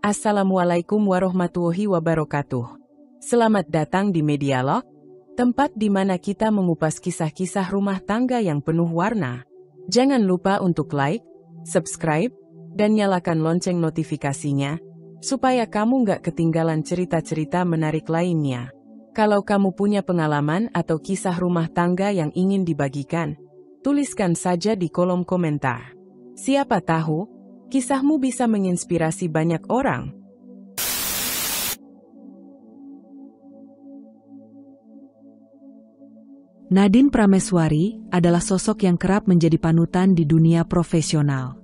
Assalamualaikum warahmatullahi wabarakatuh. Selamat datang di Medialog, tempat di mana kita mengupas kisah-kisah rumah tangga yang penuh warna. Jangan lupa untuk like, subscribe, dan nyalakan lonceng notifikasinya, supaya kamu nggak ketinggalan cerita-cerita menarik lainnya. Kalau kamu punya pengalaman atau kisah rumah tangga yang ingin dibagikan, tuliskan saja di kolom komentar. Siapa tahu, kisahmu bisa menginspirasi banyak orang. Nadine Prameswari adalah sosok yang kerap menjadi panutan di dunia profesional.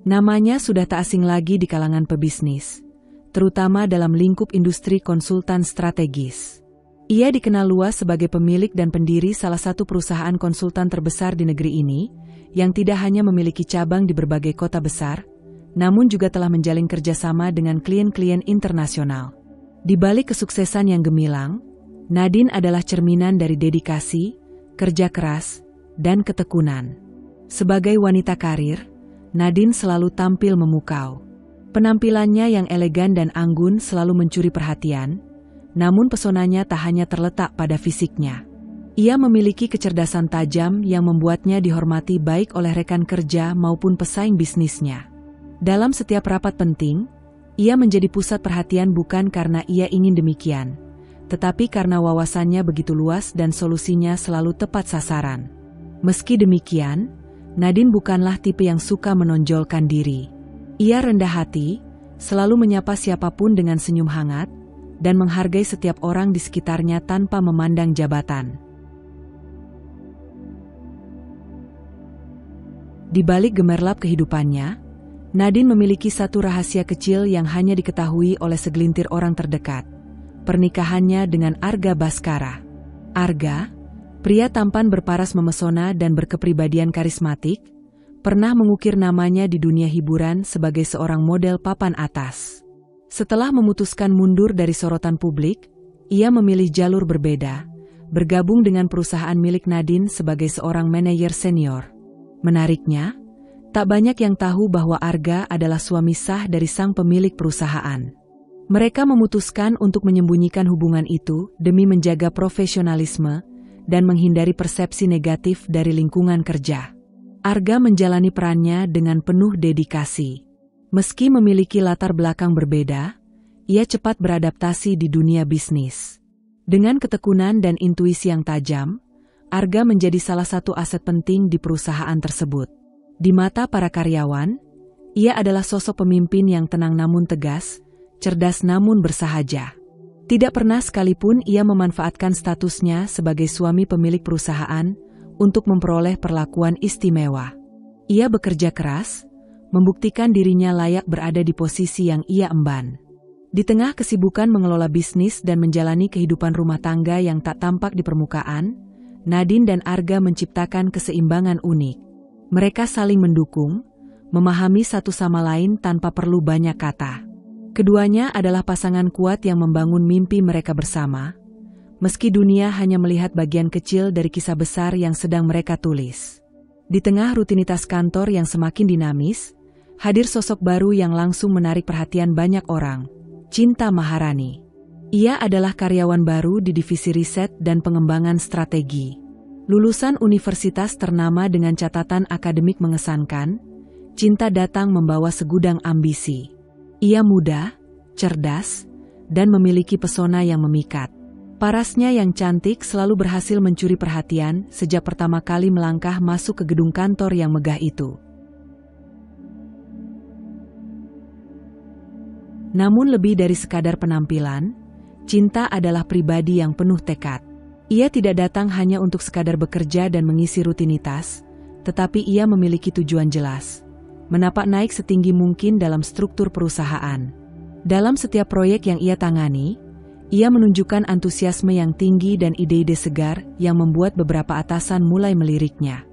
Namanya sudah tak asing lagi di kalangan pebisnis, terutama dalam lingkup industri konsultan strategis. Ia dikenal luas sebagai pemilik dan pendiri salah satu perusahaan konsultan terbesar di negeri ini, yang tidak hanya memiliki cabang di berbagai kota besar, namun juga telah menjalin kerjasama dengan klien-klien internasional. Di balik kesuksesan yang gemilang, Nadine adalah cerminan dari dedikasi, kerja keras, dan ketekunan. Sebagai wanita karir, Nadine selalu tampil memukau. Penampilannya yang elegan dan anggun selalu mencuri perhatian, namun pesonanya tak hanya terletak pada fisiknya. Ia memiliki kecerdasan tajam yang membuatnya dihormati baik oleh rekan kerja maupun pesaing bisnisnya. Dalam setiap rapat penting, ia menjadi pusat perhatian bukan karena ia ingin demikian, tetapi karena wawasannya begitu luas dan solusinya selalu tepat sasaran. Meski demikian, Nadine bukanlah tipe yang suka menonjolkan diri. Ia rendah hati, selalu menyapa siapapun dengan senyum hangat, dan menghargai setiap orang di sekitarnya tanpa memandang jabatan. Di balik gemerlap kehidupannya, Nadine memiliki satu rahasia kecil yang hanya diketahui oleh segelintir orang terdekat. Pernikahannya dengan Arga Bhaskara. Arga, pria tampan berparas memesona dan berkepribadian karismatik, pernah mengukir namanya di dunia hiburan sebagai seorang model papan atas. Setelah memutuskan mundur dari sorotan publik, ia memilih jalur berbeda, bergabung dengan perusahaan milik Nadine sebagai seorang manajer senior. Menariknya, tak banyak yang tahu bahwa Arga adalah suami sah dari sang pemilik perusahaan. Mereka memutuskan untuk menyembunyikan hubungan itu demi menjaga profesionalisme dan menghindari persepsi negatif dari lingkungan kerja. Arga menjalani perannya dengan penuh dedikasi. Meski memiliki latar belakang berbeda, ia cepat beradaptasi di dunia bisnis. Dengan ketekunan dan intuisi yang tajam, Arga menjadi salah satu aset penting di perusahaan tersebut. Di mata para karyawan, ia adalah sosok pemimpin yang tenang namun tegas, cerdas namun bersahaja. Tidak pernah sekalipun ia memanfaatkan statusnya sebagai suami pemilik perusahaan untuk memperoleh perlakuan istimewa. Ia bekerja keras, membuktikan dirinya layak berada di posisi yang ia emban. Di tengah kesibukan mengelola bisnis dan menjalani kehidupan rumah tangga yang tak tampak di permukaan, Nadine dan Arga menciptakan keseimbangan unik. Mereka saling mendukung, memahami satu sama lain tanpa perlu banyak kata. Keduanya adalah pasangan kuat yang membangun mimpi mereka bersama, meski dunia hanya melihat bagian kecil dari kisah besar yang sedang mereka tulis. Di tengah rutinitas kantor yang semakin dinamis, hadir sosok baru yang langsung menarik perhatian banyak orang, Cinta Maharani. Ia adalah karyawan baru di divisi riset dan pengembangan strategi. Lulusan universitas ternama dengan catatan akademik mengesankan, Cinta datang membawa segudang ambisi. Ia muda, cerdas, dan memiliki pesona yang memikat. Parasnya yang cantik selalu berhasil mencuri perhatian sejak pertama kali melangkah masuk ke gedung kantor yang megah itu. Namun lebih dari sekadar penampilan, Cinta adalah pribadi yang penuh tekad. Ia tidak datang hanya untuk sekadar bekerja dan mengisi rutinitas, tetapi ia memiliki tujuan jelas, menapak naik setinggi mungkin dalam struktur perusahaan. Dalam setiap proyek yang ia tangani, ia menunjukkan antusiasme yang tinggi dan ide-ide segar yang membuat beberapa atasan mulai meliriknya.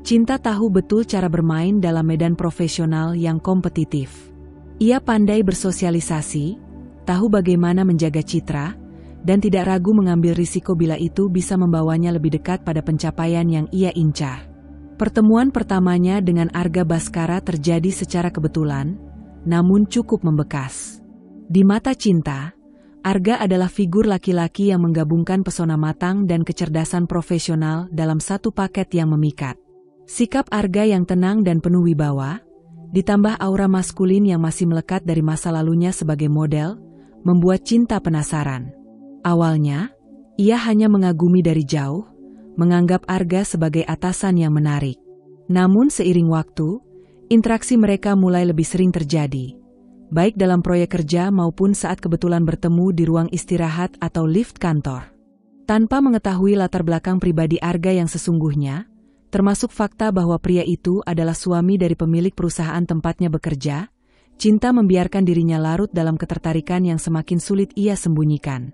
Cinta tahu betul cara bermain dalam medan profesional yang kompetitif. Ia pandai bersosialisasi, tahu bagaimana menjaga citra, dan tidak ragu mengambil risiko bila itu bisa membawanya lebih dekat pada pencapaian yang ia incar. Pertemuan pertamanya dengan Arga Bhaskara terjadi secara kebetulan, namun cukup membekas. Di mata Cinta, Arga adalah figur laki-laki yang menggabungkan pesona matang dan kecerdasan profesional dalam satu paket yang memikat. Sikap Arga yang tenang dan penuh wibawa, ditambah aura maskulin yang masih melekat dari masa lalunya sebagai model, membuat Cinta penasaran. Awalnya, ia hanya mengagumi dari jauh, menganggap Arga sebagai atasan yang menarik. Namun seiring waktu, interaksi mereka mulai lebih sering terjadi, baik dalam proyek kerja maupun saat kebetulan bertemu di ruang istirahat atau lift kantor. Tanpa mengetahui latar belakang pribadi Arga yang sesungguhnya, termasuk fakta bahwa pria itu adalah suami dari pemilik perusahaan tempatnya bekerja, Cinta membiarkan dirinya larut dalam ketertarikan yang semakin sulit ia sembunyikan.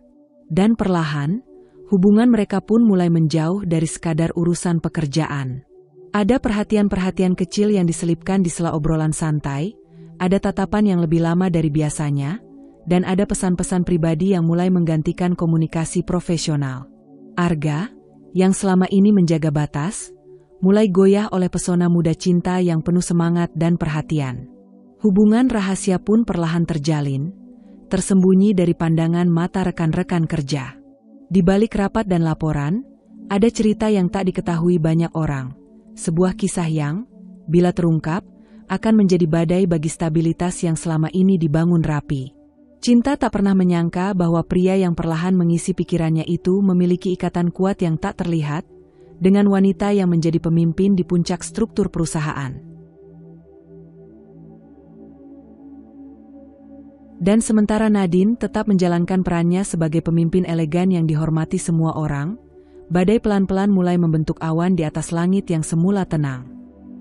Dan perlahan, hubungan mereka pun mulai menjauh dari sekadar urusan pekerjaan. Ada perhatian-perhatian kecil yang diselipkan di sela obrolan santai, ada tatapan yang lebih lama dari biasanya, dan ada pesan-pesan pribadi yang mulai menggantikan komunikasi profesional. Arga, yang selama ini menjaga batas, mulai goyah oleh pesona muda Cinta yang penuh semangat dan perhatian. Hubungan rahasia pun perlahan terjalin, tersembunyi dari pandangan mata rekan-rekan kerja. Di balik rapat dan laporan, ada cerita yang tak diketahui banyak orang. Sebuah kisah yang, bila terungkap, akan menjadi badai bagi stabilitas yang selama ini dibangun rapi. Cinta tak pernah menyangka bahwa pria yang perlahan mengisi pikirannya itu memiliki ikatan kuat yang tak terlihat, dengan wanita yang menjadi pemimpin di puncak struktur perusahaan. Dan sementara Nadine tetap menjalankan perannya sebagai pemimpin elegan yang dihormati semua orang, badai pelan-pelan mulai membentuk awan di atas langit yang semula tenang.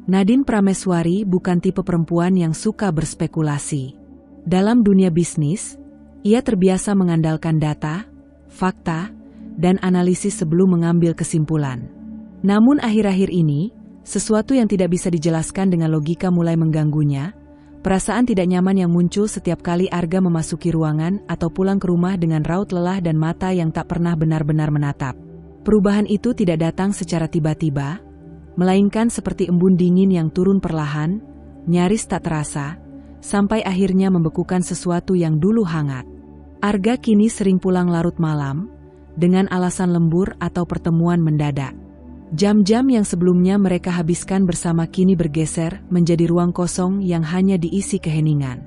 Nadine Prameswari bukan tipe perempuan yang suka berspekulasi. Dalam dunia bisnis, ia terbiasa mengandalkan data, fakta, dan analisis sebelum mengambil kesimpulan. Namun akhir-akhir ini, sesuatu yang tidak bisa dijelaskan dengan logika mulai mengganggunya. Perasaan tidak nyaman yang muncul setiap kali Arga memasuki ruangan atau pulang ke rumah dengan raut lelah dan mata yang tak pernah benar-benar menatap. Perubahan itu tidak datang secara tiba-tiba, melainkan seperti embun dingin yang turun perlahan, nyaris tak terasa, sampai akhirnya membekukan sesuatu yang dulu hangat. Arga kini sering pulang larut malam, dengan alasan lembur atau pertemuan mendadak. Jam-jam yang sebelumnya mereka habiskan bersama kini bergeser menjadi ruang kosong yang hanya diisi keheningan.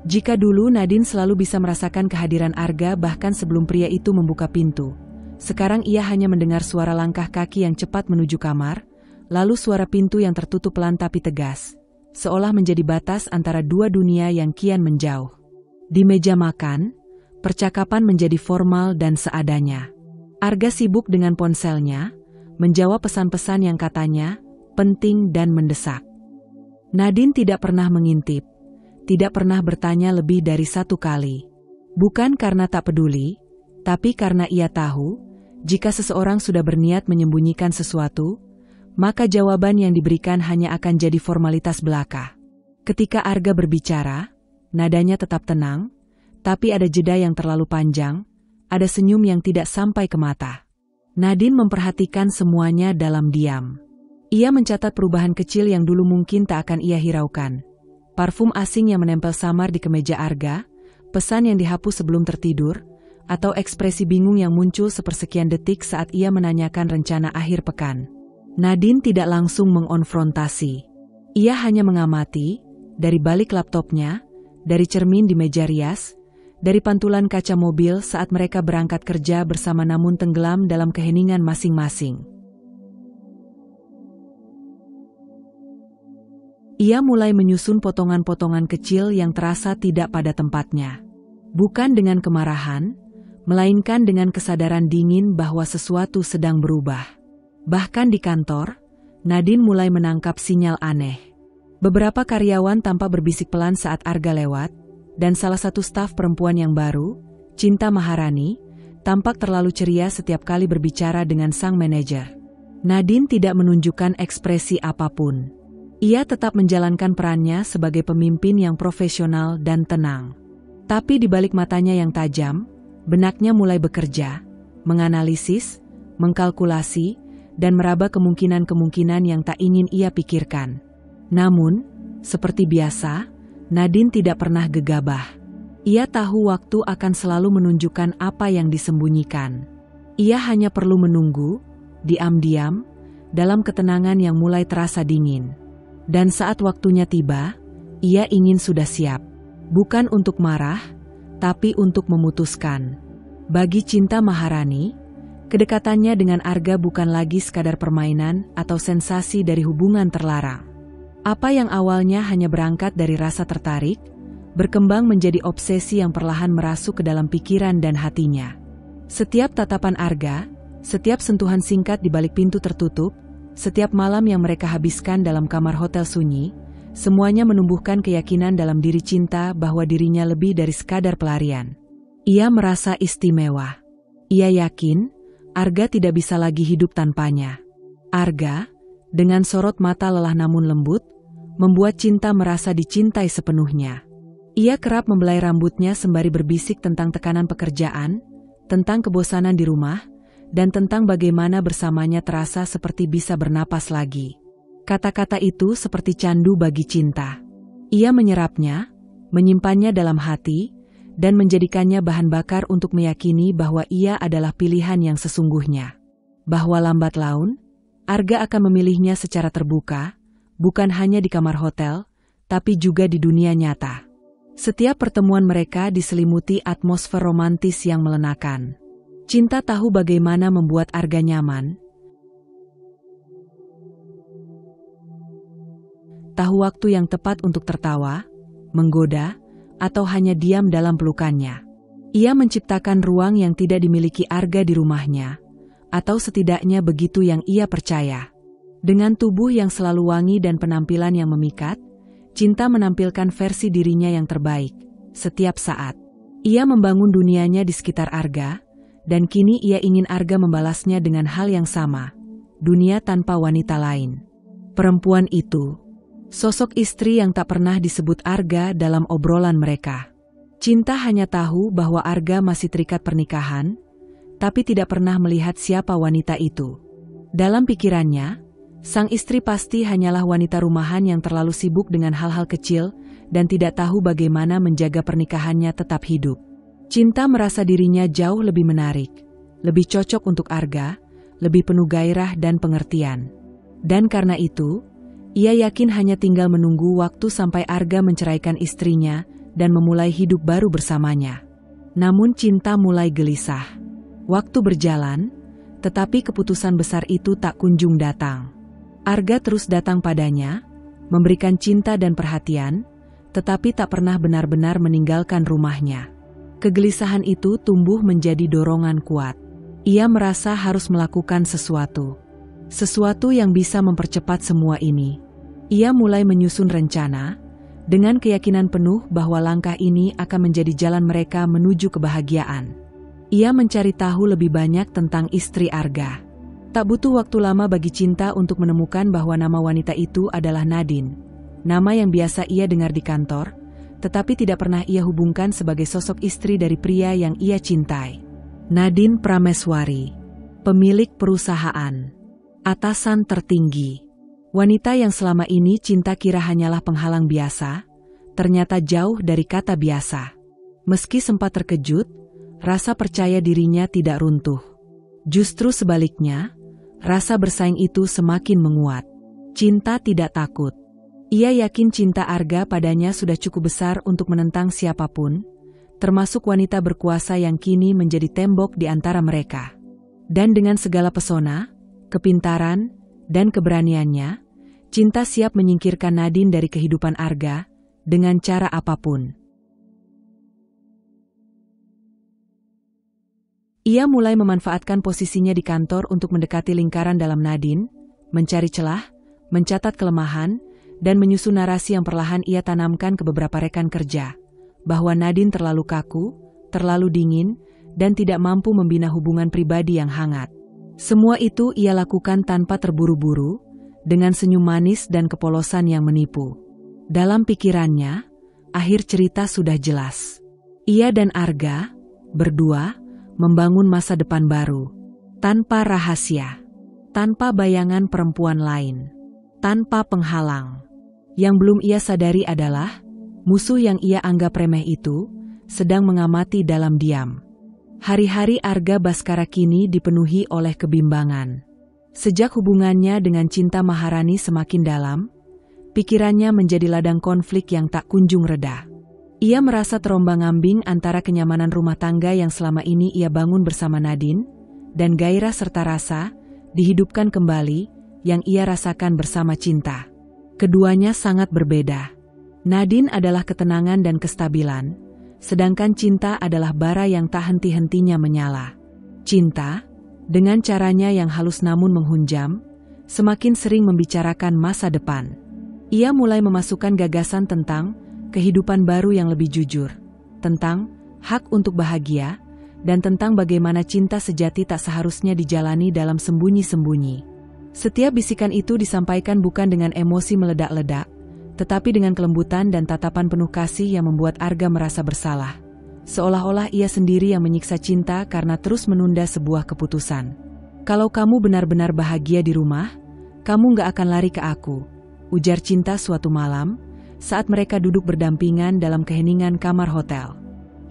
Jika dulu Nadine selalu bisa merasakan kehadiran Arga bahkan sebelum pria itu membuka pintu, sekarang ia hanya mendengar suara langkah kaki yang cepat menuju kamar, lalu suara pintu yang tertutup pelan tapi tegas, seolah menjadi batas antara dua dunia yang kian menjauh. Di meja makan, percakapan menjadi formal dan seadanya. Arga sibuk dengan ponselnya, menjawab pesan-pesan yang katanya penting dan mendesak. Nadine tidak pernah mengintip, tidak pernah bertanya lebih dari satu kali. Bukan karena tak peduli, tapi karena ia tahu, jika seseorang sudah berniat menyembunyikan sesuatu, maka jawaban yang diberikan hanya akan jadi formalitas belaka. Ketika Arga berbicara, nadanya tetap tenang, tapi ada jeda yang terlalu panjang, ada senyum yang tidak sampai ke mata. Nadine memperhatikan semuanya dalam diam. Ia mencatat perubahan kecil yang dulu mungkin tak akan ia hiraukan. Parfum asing yang menempel samar di kemeja Arga, pesan yang dihapus sebelum tertidur, atau ekspresi bingung yang muncul sepersekian detik saat ia menanyakan rencana akhir pekan. Nadine tidak langsung mengonfrontasi. Ia hanya mengamati, dari balik laptopnya, dari cermin di meja rias, dari pantulan kaca mobil saat mereka berangkat kerja bersama namun tenggelam dalam keheningan masing-masing. Ia mulai menyusun potongan-potongan kecil yang terasa tidak pada tempatnya. Bukan dengan kemarahan, melainkan dengan kesadaran dingin bahwa sesuatu sedang berubah. Bahkan di kantor, Nadine mulai menangkap sinyal aneh. Beberapa karyawan tampak berbisik pelan saat Arga lewat, dan salah satu staf perempuan yang baru, Cinta Maharani, tampak terlalu ceria setiap kali berbicara dengan sang manajer. Nadine tidak menunjukkan ekspresi apapun. Ia tetap menjalankan perannya sebagai pemimpin yang profesional dan tenang. Tapi di balik matanya yang tajam, benaknya mulai bekerja, menganalisis, mengkalkulasi, dan meraba kemungkinan-kemungkinan yang tak ingin ia pikirkan. Namun, seperti biasa, Nadine tidak pernah gegabah. Ia tahu waktu akan selalu menunjukkan apa yang disembunyikan. Ia hanya perlu menunggu, diam-diam, dalam ketenangan yang mulai terasa dingin. Dan saat waktunya tiba, ia ingin sudah siap. Bukan untuk marah, tapi untuk memutuskan. Bagi Cinta Maharani, kedekatannya dengan Arga bukan lagi sekadar permainan atau sensasi dari hubungan terlarang. Apa yang awalnya hanya berangkat dari rasa tertarik, berkembang menjadi obsesi yang perlahan merasuk ke dalam pikiran dan hatinya. Setiap tatapan Arga, setiap sentuhan singkat di balik pintu tertutup, setiap malam yang mereka habiskan dalam kamar hotel sunyi, semuanya menumbuhkan keyakinan dalam diri Cinta bahwa dirinya lebih dari sekadar pelarian. Ia merasa istimewa. Ia yakin Arga tidak bisa lagi hidup tanpanya. Arga, dengan sorot mata lelah namun lembut, membuat Cinta merasa dicintai sepenuhnya. Ia kerap membelai rambutnya sembari berbisik tentang tekanan pekerjaan, tentang kebosanan di rumah, dan tentang bagaimana bersamanya terasa seperti bisa bernapas lagi. Kata-kata itu seperti candu bagi Cinta. Ia menyerapnya, menyimpannya dalam hati, dan menjadikannya bahan bakar untuk meyakini bahwa ia adalah pilihan yang sesungguhnya. Bahwa lambat laun, Arga akan memilihnya secara terbuka, bukan hanya di kamar hotel, tapi juga di dunia nyata. Setiap pertemuan mereka diselimuti atmosfer romantis yang melenakan. Cinta tahu bagaimana membuat Arga nyaman, tahu waktu yang tepat untuk tertawa, menggoda, atau hanya diam dalam pelukannya. Ia menciptakan ruang yang tidak dimiliki Arga di rumahnya, atau setidaknya begitu yang ia percaya. Dengan tubuh yang selalu wangi dan penampilan yang memikat, Cinta menampilkan versi dirinya yang terbaik, setiap saat. Ia membangun dunianya di sekitar Arga, dan kini ia ingin Arga membalasnya dengan hal yang sama, dunia tanpa wanita lain. Perempuan itu, sosok istri yang tak pernah disebut Arga dalam obrolan mereka. Cinta hanya tahu bahwa Arga masih terikat pernikahan, tapi tidak pernah melihat siapa wanita itu. Dalam pikirannya, sang istri pasti hanyalah wanita rumahan yang terlalu sibuk dengan hal-hal kecil dan tidak tahu bagaimana menjaga pernikahannya tetap hidup. Cinta merasa dirinya jauh lebih menarik, lebih cocok untuk Arga, lebih penuh gairah dan pengertian. Dan karena itu, ia yakin hanya tinggal menunggu waktu sampai Arga menceraikan istrinya dan memulai hidup baru bersamanya. Namun Cinta mulai gelisah. Waktu berjalan, tetapi keputusan besar itu tak kunjung datang. Arga terus datang padanya, memberikan cinta dan perhatian, tetapi tak pernah benar-benar meninggalkan rumahnya. Kegelisahan itu tumbuh menjadi dorongan kuat. Ia merasa harus melakukan sesuatu. Sesuatu yang bisa mempercepat semua ini. Ia mulai menyusun rencana, dengan keyakinan penuh bahwa langkah ini akan menjadi jalan mereka menuju kebahagiaan. Ia mencari tahu lebih banyak tentang istri Arga. Tak butuh waktu lama bagi Cinta untuk menemukan bahwa nama wanita itu adalah Nadine. Nama yang biasa ia dengar di kantor, tetapi tidak pernah ia hubungkan sebagai sosok istri dari pria yang ia cintai. Nadine Prameswari, pemilik perusahaan, atasan tertinggi. Wanita yang selama ini Cinta kira hanyalah penghalang biasa, ternyata jauh dari kata biasa. Meski sempat terkejut, rasa percaya dirinya tidak runtuh. Justru sebaliknya, rasa bersaing itu semakin menguat. Cinta tidak takut. Ia yakin cinta Arga padanya sudah cukup besar untuk menentang siapapun, termasuk wanita berkuasa yang kini menjadi tembok di antara mereka. Dan dengan segala pesona, kepintaran, dan keberaniannya, Cinta siap menyingkirkan Nadine dari kehidupan Arga, dengan cara apapun. Ia mulai memanfaatkan posisinya di kantor untuk mendekati lingkaran dalam Nadine, mencari celah, mencatat kelemahan, dan menyusun narasi yang perlahan ia tanamkan ke beberapa rekan kerja, bahwa Nadine terlalu kaku, terlalu dingin, dan tidak mampu membina hubungan pribadi yang hangat. Semua itu ia lakukan tanpa terburu-buru, dengan senyum manis dan kepolosan yang menipu. Dalam pikirannya, akhir cerita sudah jelas. Ia dan Arga, berdua, membangun masa depan baru, tanpa rahasia, tanpa bayangan perempuan lain, tanpa penghalang. Yang belum ia sadari adalah, musuh yang ia anggap remeh itu, sedang mengamati dalam diam. Hari-hari Arga Baskara kini dipenuhi oleh kebimbangan. Sejak hubungannya dengan Cinta Maharani semakin dalam, pikirannya menjadi ladang konflik yang tak kunjung reda. Ia merasa terombang-ambing antara kenyamanan rumah tangga yang selama ini ia bangun bersama Nadine, dan gairah serta rasa dihidupkan kembali yang ia rasakan bersama Cinta. Keduanya sangat berbeda. Nadine adalah ketenangan dan kestabilan, sedangkan Cinta adalah bara yang tak henti-hentinya menyala. Cinta, dengan caranya yang halus namun menghunjam, semakin sering membicarakan masa depan. Ia mulai memasukkan gagasan tentang kehidupan baru yang lebih jujur, tentang hak untuk bahagia, dan tentang bagaimana cinta sejati tak seharusnya dijalani dalam sembunyi-sembunyi. Setiap bisikan itu disampaikan bukan dengan emosi meledak-ledak, tetapi dengan kelembutan dan tatapan penuh kasih yang membuat Arga merasa bersalah. Seolah-olah ia sendiri yang menyiksa Cinta karena terus menunda sebuah keputusan. "Kalau kamu benar-benar bahagia di rumah, kamu gak akan lari ke aku," ujar Cinta suatu malam, saat mereka duduk berdampingan dalam keheningan kamar hotel.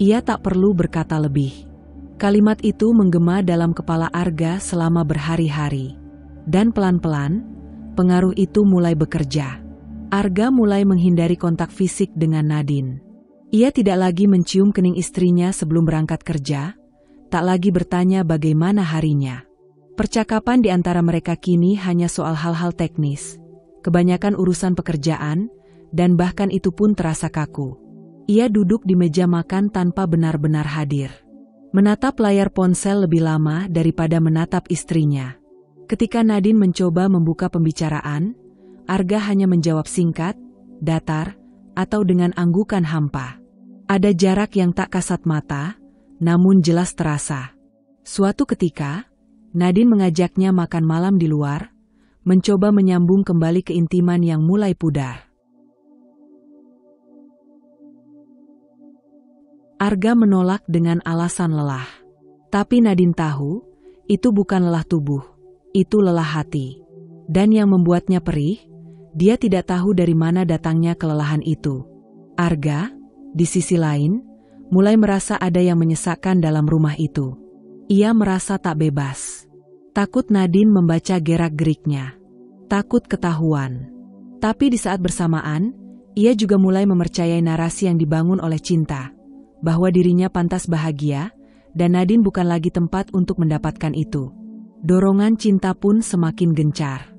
Ia tak perlu berkata lebih. Kalimat itu menggema dalam kepala Arga selama berhari-hari. Dan pelan-pelan, pengaruh itu mulai bekerja. Arga mulai menghindari kontak fisik dengan Nadine. Ia tidak lagi mencium kening istrinya sebelum berangkat kerja, tak lagi bertanya bagaimana harinya. Percakapan di antara mereka kini hanya soal hal-hal teknis, kebanyakan urusan pekerjaan, dan bahkan itu pun terasa kaku. Ia duduk di meja makan tanpa benar-benar hadir. Menatap layar ponsel lebih lama daripada menatap istrinya. Ketika Nadine mencoba membuka pembicaraan, Arga hanya menjawab singkat, datar, atau dengan anggukan hampa. Ada jarak yang tak kasat mata, namun jelas terasa. Suatu ketika, Nadine mengajaknya makan malam di luar, mencoba menyambung kembali keintiman yang mulai pudar. Arga menolak dengan alasan lelah. Tapi Nadine tahu, itu bukan lelah tubuh, itu lelah hati. Dan yang membuatnya perih, dia tidak tahu dari mana datangnya kelelahan itu. Arga, di sisi lain, mulai merasa ada yang menyesakkan dalam rumah itu. Ia merasa tak bebas. Takut Nadine membaca gerak-geriknya. Takut ketahuan. Tapi di saat bersamaan, ia juga mulai mempercayai narasi yang dibangun oleh Cinta, bahwa dirinya pantas bahagia, dan Nadine bukan lagi tempat untuk mendapatkan itu. Dorongan Cinta pun semakin gencar.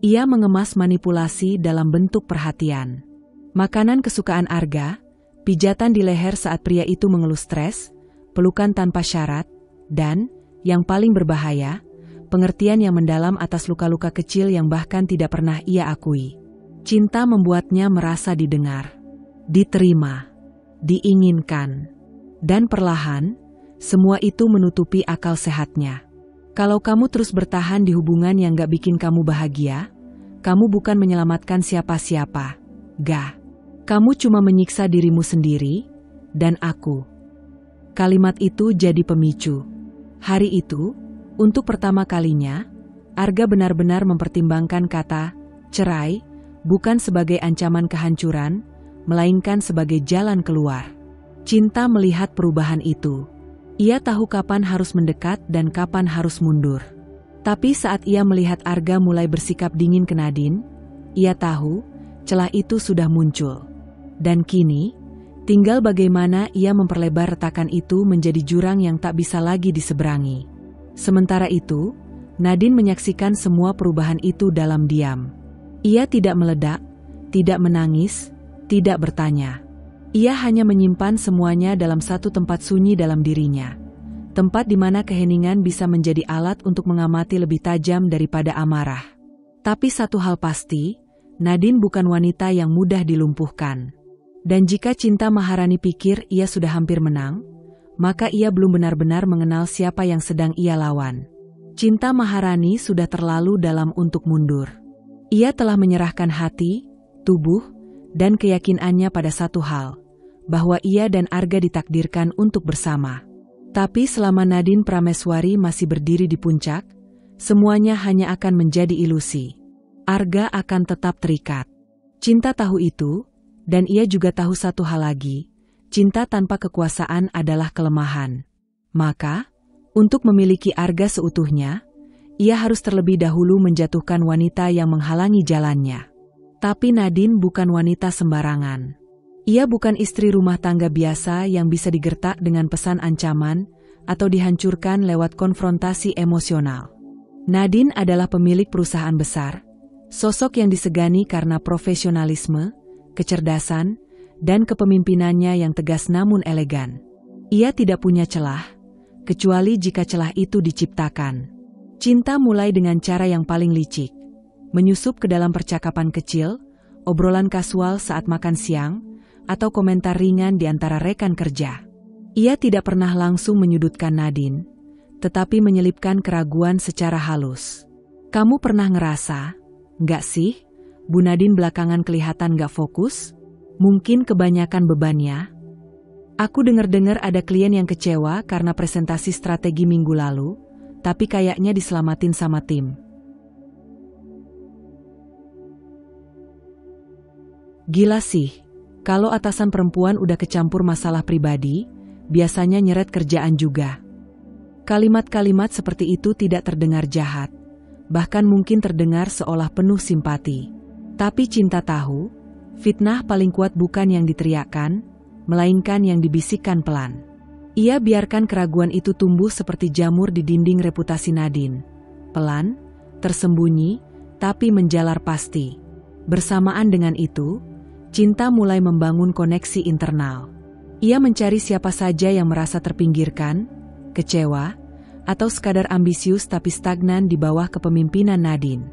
Ia mengemas manipulasi dalam bentuk perhatian. Makanan kesukaan Arga, pijatan di leher saat pria itu mengeluh stres, pelukan tanpa syarat, dan, yang paling berbahaya, pengertian yang mendalam atas luka-luka kecil yang bahkan tidak pernah ia akui. Cinta membuatnya merasa didengar, diterima, diinginkan. Dan perlahan, semua itu menutupi akal sehatnya. Kalau kamu terus bertahan di hubungan yang gak bikin kamu bahagia, kamu bukan menyelamatkan siapa-siapa. Gak. Kamu cuma menyiksa dirimu sendiri, dan aku. Kalimat itu jadi pemicu. Hari itu, untuk pertama kalinya, Arga benar-benar mempertimbangkan kata cerai, bukan sebagai ancaman kehancuran, melainkan sebagai jalan keluar. Cinta melihat perubahan itu. Ia tahu kapan harus mendekat dan kapan harus mundur. Tapi saat ia melihat Arga mulai bersikap dingin ke Nadine, ia tahu celah itu sudah muncul. Dan kini, tinggal bagaimana ia memperlebar retakan itu menjadi jurang yang tak bisa lagi diseberangi. Sementara itu, Nadine menyaksikan semua perubahan itu dalam diam. Ia tidak meledak, tidak menangis, tidak bertanya. Ia hanya menyimpan semuanya dalam satu tempat sunyi dalam dirinya. Tempat di mana keheningan bisa menjadi alat untuk mengamati lebih tajam daripada amarah. Tapi satu hal pasti, Nadine bukan wanita yang mudah dilumpuhkan. Dan jika Cinta Maharani pikir ia sudah hampir menang, maka ia belum benar-benar mengenal siapa yang sedang ia lawan. Cinta Maharani sudah terlalu dalam untuk mundur. Ia telah menyerahkan hati, tubuh, dan keyakinannya pada satu hal, bahwa ia dan Arga ditakdirkan untuk bersama. Tapi selama Nadine Prameswari masih berdiri di puncak, semuanya hanya akan menjadi ilusi. Arga akan tetap terikat. Cinta tahu itu, dan ia juga tahu satu hal lagi, cinta tanpa kekuasaan adalah kelemahan. Maka, untuk memiliki Arga seutuhnya, ia harus terlebih dahulu menjatuhkan wanita yang menghalangi jalannya. Tapi Nadine bukan wanita sembarangan. Ia bukan istri rumah tangga biasa yang bisa digertak dengan pesan ancaman atau dihancurkan lewat konfrontasi emosional. Nadine adalah pemilik perusahaan besar, sosok yang disegani karena profesionalisme, kecerdasan, dan kepemimpinannya yang tegas namun elegan. Ia tidak punya celah, kecuali jika celah itu diciptakan. Cinta mulai dengan cara yang paling licik, menyusup ke dalam percakapan kecil, obrolan kasual saat makan siang, atau komentar ringan di antara rekan kerja. Ia tidak pernah langsung menyudutkan Nadine, tetapi menyelipkan keraguan secara halus. Kamu pernah ngerasa, nggak sih, Bu Nadine belakangan kelihatan nggak fokus? Mungkin kebanyakan bebannya? Aku dengar-dengar ada klien yang kecewa karena presentasi strategi minggu lalu, tapi kayaknya diselamatin sama tim. Gila sih, kalau atasan perempuan udah kecampur masalah pribadi, biasanya nyeret kerjaan juga. Kalimat-kalimat seperti itu tidak terdengar jahat, bahkan mungkin terdengar seolah penuh simpati. Tapi cinta tahu, fitnah paling kuat bukan yang diteriakkan, melainkan yang dibisikkan pelan. Ia biarkan keraguan itu tumbuh seperti jamur di dinding reputasi Nadine. Pelan, tersembunyi, tapi menjalar pasti. Bersamaan dengan itu, cinta mulai membangun koneksi internal. Ia mencari siapa saja yang merasa terpinggirkan, kecewa, atau sekadar ambisius tapi stagnan di bawah kepemimpinan Nadine.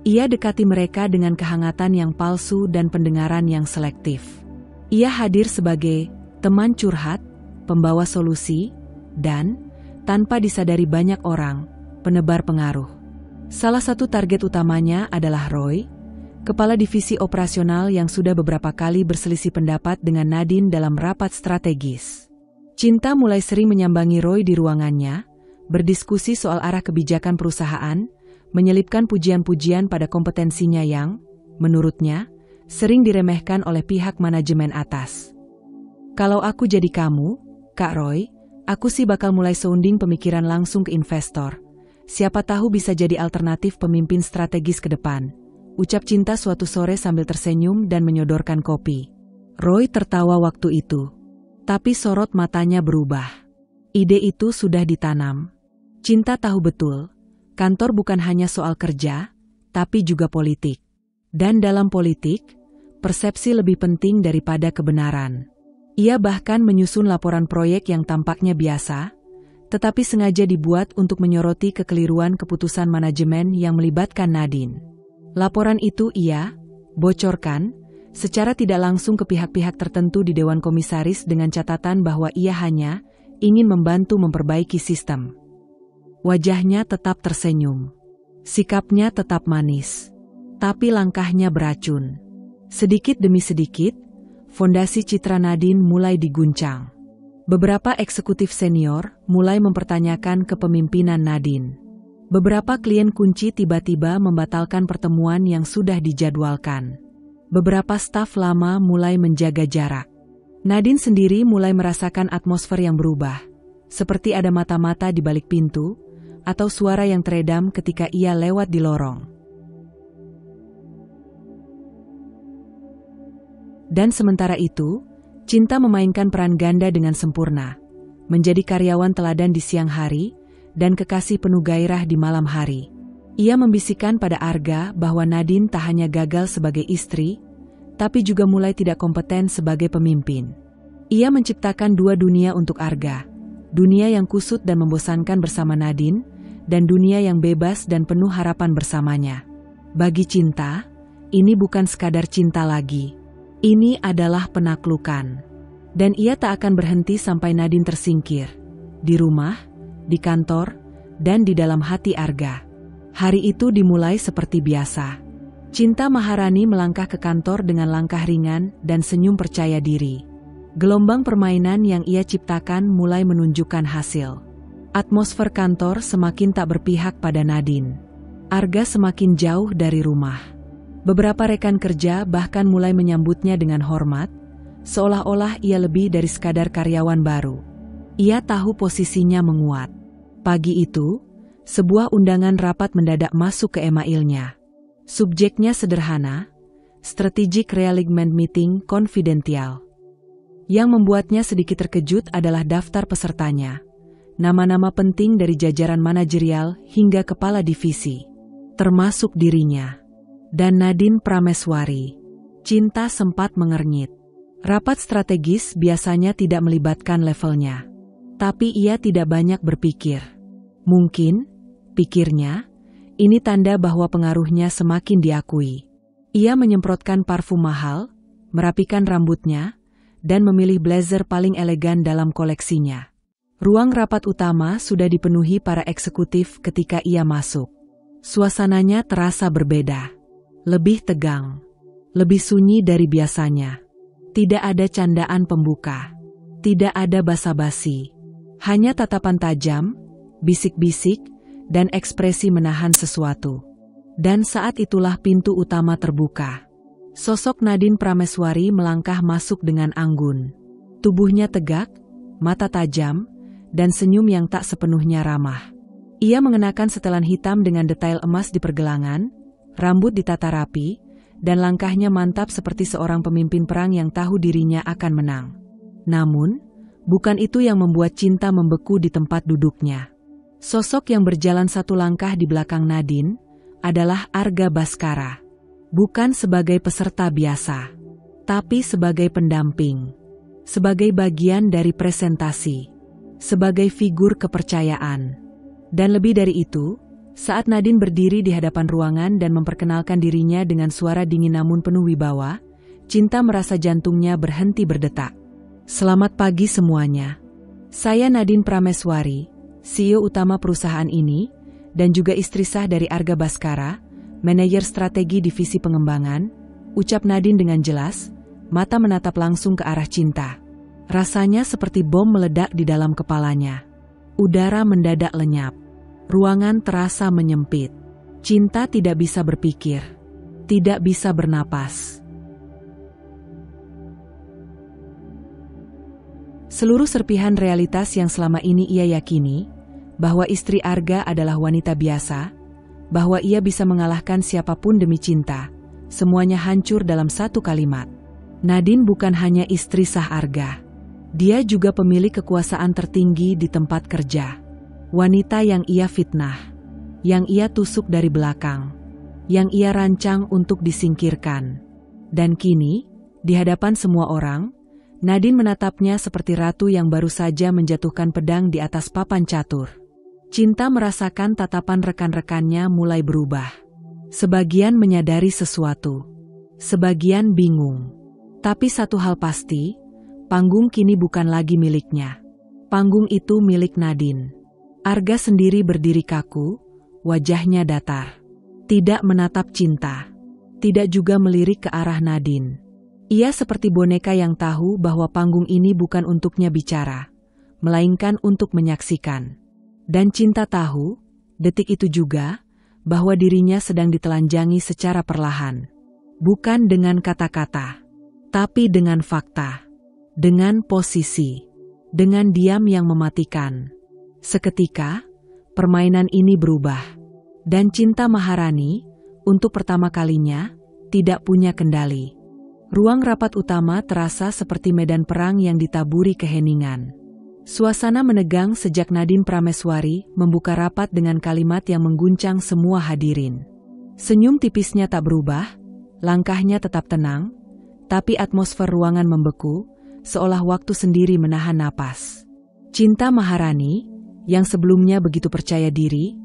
Ia dekati mereka dengan kehangatan yang palsu dan pendengaran yang selektif. Ia hadir sebagai teman curhat, pembawa solusi, dan, tanpa disadari banyak orang, penebar pengaruh. Salah satu target utamanya adalah Roy, kepala divisi operasional yang sudah beberapa kali berselisih pendapat dengan Nadine dalam rapat strategis. Cinta mulai sering menyambangi Roy di ruangannya, berdiskusi soal arah kebijakan perusahaan, menyelipkan pujian-pujian pada kompetensinya yang, menurutnya, sering diremehkan oleh pihak manajemen atas. Kalau aku jadi kamu, Kak Roy, aku sih bakal mulai sounding pemikiran langsung ke investor. Siapa tahu bisa jadi alternatif pemimpin strategis ke depan. Ucap Cinta suatu sore sambil tersenyum dan menyodorkan kopi. Roy tertawa waktu itu. Tapi sorot matanya berubah. Ide itu sudah ditanam. Cinta tahu betul, kantor bukan hanya soal kerja, tapi juga politik. Dan dalam politik, persepsi lebih penting daripada kebenaran. Ia bahkan menyusun laporan proyek yang tampaknya biasa, tetapi sengaja dibuat untuk menyoroti kekeliruan keputusan manajemen yang melibatkan Nadine. Laporan itu ia bocorkan secara tidak langsung ke pihak-pihak tertentu di Dewan Komisaris dengan catatan bahwa ia hanya ingin membantu memperbaiki sistem. Wajahnya tetap tersenyum. Sikapnya tetap manis. Tapi langkahnya beracun. Sedikit demi sedikit, fondasi citra Nadine mulai diguncang. Beberapa eksekutif senior mulai mempertanyakan kepemimpinan Nadine. Beberapa klien kunci tiba-tiba membatalkan pertemuan yang sudah dijadwalkan. Beberapa staf lama mulai menjaga jarak. Nadine sendiri mulai merasakan atmosfer yang berubah, seperti ada mata-mata di balik pintu, atau suara yang teredam ketika ia lewat di lorong. Dan sementara itu, Cinta memainkan peran ganda dengan sempurna, menjadi karyawan teladan di siang hari, dan kekasih penuh gairah di malam hari. Ia membisikkan pada Arga bahwa Nadine tak hanya gagal sebagai istri, tapi juga mulai tidak kompeten sebagai pemimpin. Ia menciptakan dua dunia untuk Arga, dunia yang kusut dan membosankan bersama Nadine, dan dunia yang bebas dan penuh harapan bersamanya. Bagi Cinta, ini bukan sekadar cinta lagi. Ini adalah penaklukan. Dan ia tak akan berhenti sampai Nadine tersingkir. Di rumah, di kantor, dan di dalam hati Arga. Hari itu dimulai seperti biasa. Cinta Maharani melangkah ke kantor dengan langkah ringan dan senyum percaya diri. Gelombang permainan yang ia ciptakan mulai menunjukkan hasil. Atmosfer kantor semakin tak berpihak pada Nadine. Arga semakin jauh dari rumah. Beberapa rekan kerja bahkan mulai menyambutnya dengan hormat, Seolah-olah ia lebih dari sekadar karyawan baru. Ia tahu posisinya menguat. Pagi itu, sebuah undangan rapat mendadak masuk ke emailnya. Subjeknya sederhana, Strategic Realignment Meeting Confidential. Yang membuatnya sedikit terkejut adalah daftar pesertanya. Nama-nama penting dari jajaran manajerial hingga kepala divisi. Termasuk dirinya. Dan Nadine Prameswari. Cinta sempat mengernyit. Rapat strategis biasanya tidak melibatkan levelnya. Tapi ia tidak banyak berpikir. Mungkin, pikirnya, ini tanda bahwa pengaruhnya semakin diakui. Ia menyemprotkan parfum mahal, merapikan rambutnya, dan memilih blazer paling elegan dalam koleksinya. Ruang rapat utama sudah dipenuhi para eksekutif ketika ia masuk. Suasananya terasa berbeda. Lebih tegang. Lebih sunyi dari biasanya. Tidak ada candaan pembuka. Tidak ada basa-basi. Hanya tatapan tajam, bisik-bisik, dan ekspresi menahan sesuatu. Dan saat itulah pintu utama terbuka. Sosok Nadine Prameswari melangkah masuk dengan anggun. Tubuhnya tegak, mata tajam, dan senyum yang tak sepenuhnya ramah. Ia mengenakan setelan hitam dengan detail emas di pergelangan, rambut ditata rapi, dan langkahnya mantap seperti seorang pemimpin perang yang tahu dirinya akan menang. Namun, bukan itu yang membuat Cinta membeku di tempat duduknya. Sosok yang berjalan satu langkah di belakang Nadine adalah Arga Bhaskara. Bukan sebagai peserta biasa, tapi sebagai pendamping. Sebagai bagian dari presentasi. Sebagai figur kepercayaan. Dan lebih dari itu, saat Nadine berdiri di hadapan ruangan dan memperkenalkan dirinya dengan suara dingin namun penuh wibawa, Cinta merasa jantungnya berhenti berdetak. Selamat pagi semuanya. Saya Nadine Prameswari, CEO utama perusahaan ini, dan juga istri sah dari Arga Bhaskara, manajer strategi divisi pengembangan, ucap Nadine dengan jelas, mata menatap langsung ke arah Cinta. Rasanya seperti bom meledak di dalam kepalanya. Udara mendadak lenyap. Ruangan terasa menyempit. Cinta tidak bisa berpikir. Tidak bisa bernapas. Seluruh serpihan realitas yang selama ini ia yakini, bahwa istri Arga adalah wanita biasa, bahwa ia bisa mengalahkan siapapun demi cinta, semuanya hancur dalam satu kalimat. Nadine bukan hanya istri sah Arga. Dia juga pemilik kekuasaan tertinggi di tempat kerja. Wanita yang ia fitnah, yang ia tusuk dari belakang, yang ia rancang untuk disingkirkan. Dan kini, di hadapan semua orang, Nadine menatapnya seperti ratu yang baru saja menjatuhkan pedang di atas papan catur. Cinta merasakan tatapan rekan-rekannya mulai berubah. Sebagian menyadari sesuatu. Sebagian bingung. Tapi satu hal pasti, panggung kini bukan lagi miliknya. Panggung itu milik Nadine. Arga sendiri berdiri kaku, wajahnya datar. Tidak menatap Cinta. Tidak juga melirik ke arah Nadine. Ia seperti boneka yang tahu bahwa panggung ini bukan untuknya bicara, melainkan untuk menyaksikan. Dan Cinta tahu, detik itu juga, bahwa dirinya sedang ditelanjangi secara perlahan. Bukan dengan kata-kata, tapi dengan fakta. Dengan posisi. Dengan diam yang mematikan. Seketika, permainan ini berubah. Dan Cinta Maharani, untuk pertama kalinya, tidak punya kendali. Ruang rapat utama terasa seperti medan perang yang ditaburi keheningan. Suasana menegang sejak Nadine Prameswari membuka rapat dengan kalimat yang mengguncang semua hadirin. Senyum tipisnya tak berubah, langkahnya tetap tenang, tapi atmosfer ruangan membeku, seolah waktu sendiri menahan napas. Cinta Maharani, yang sebelumnya begitu percaya diri,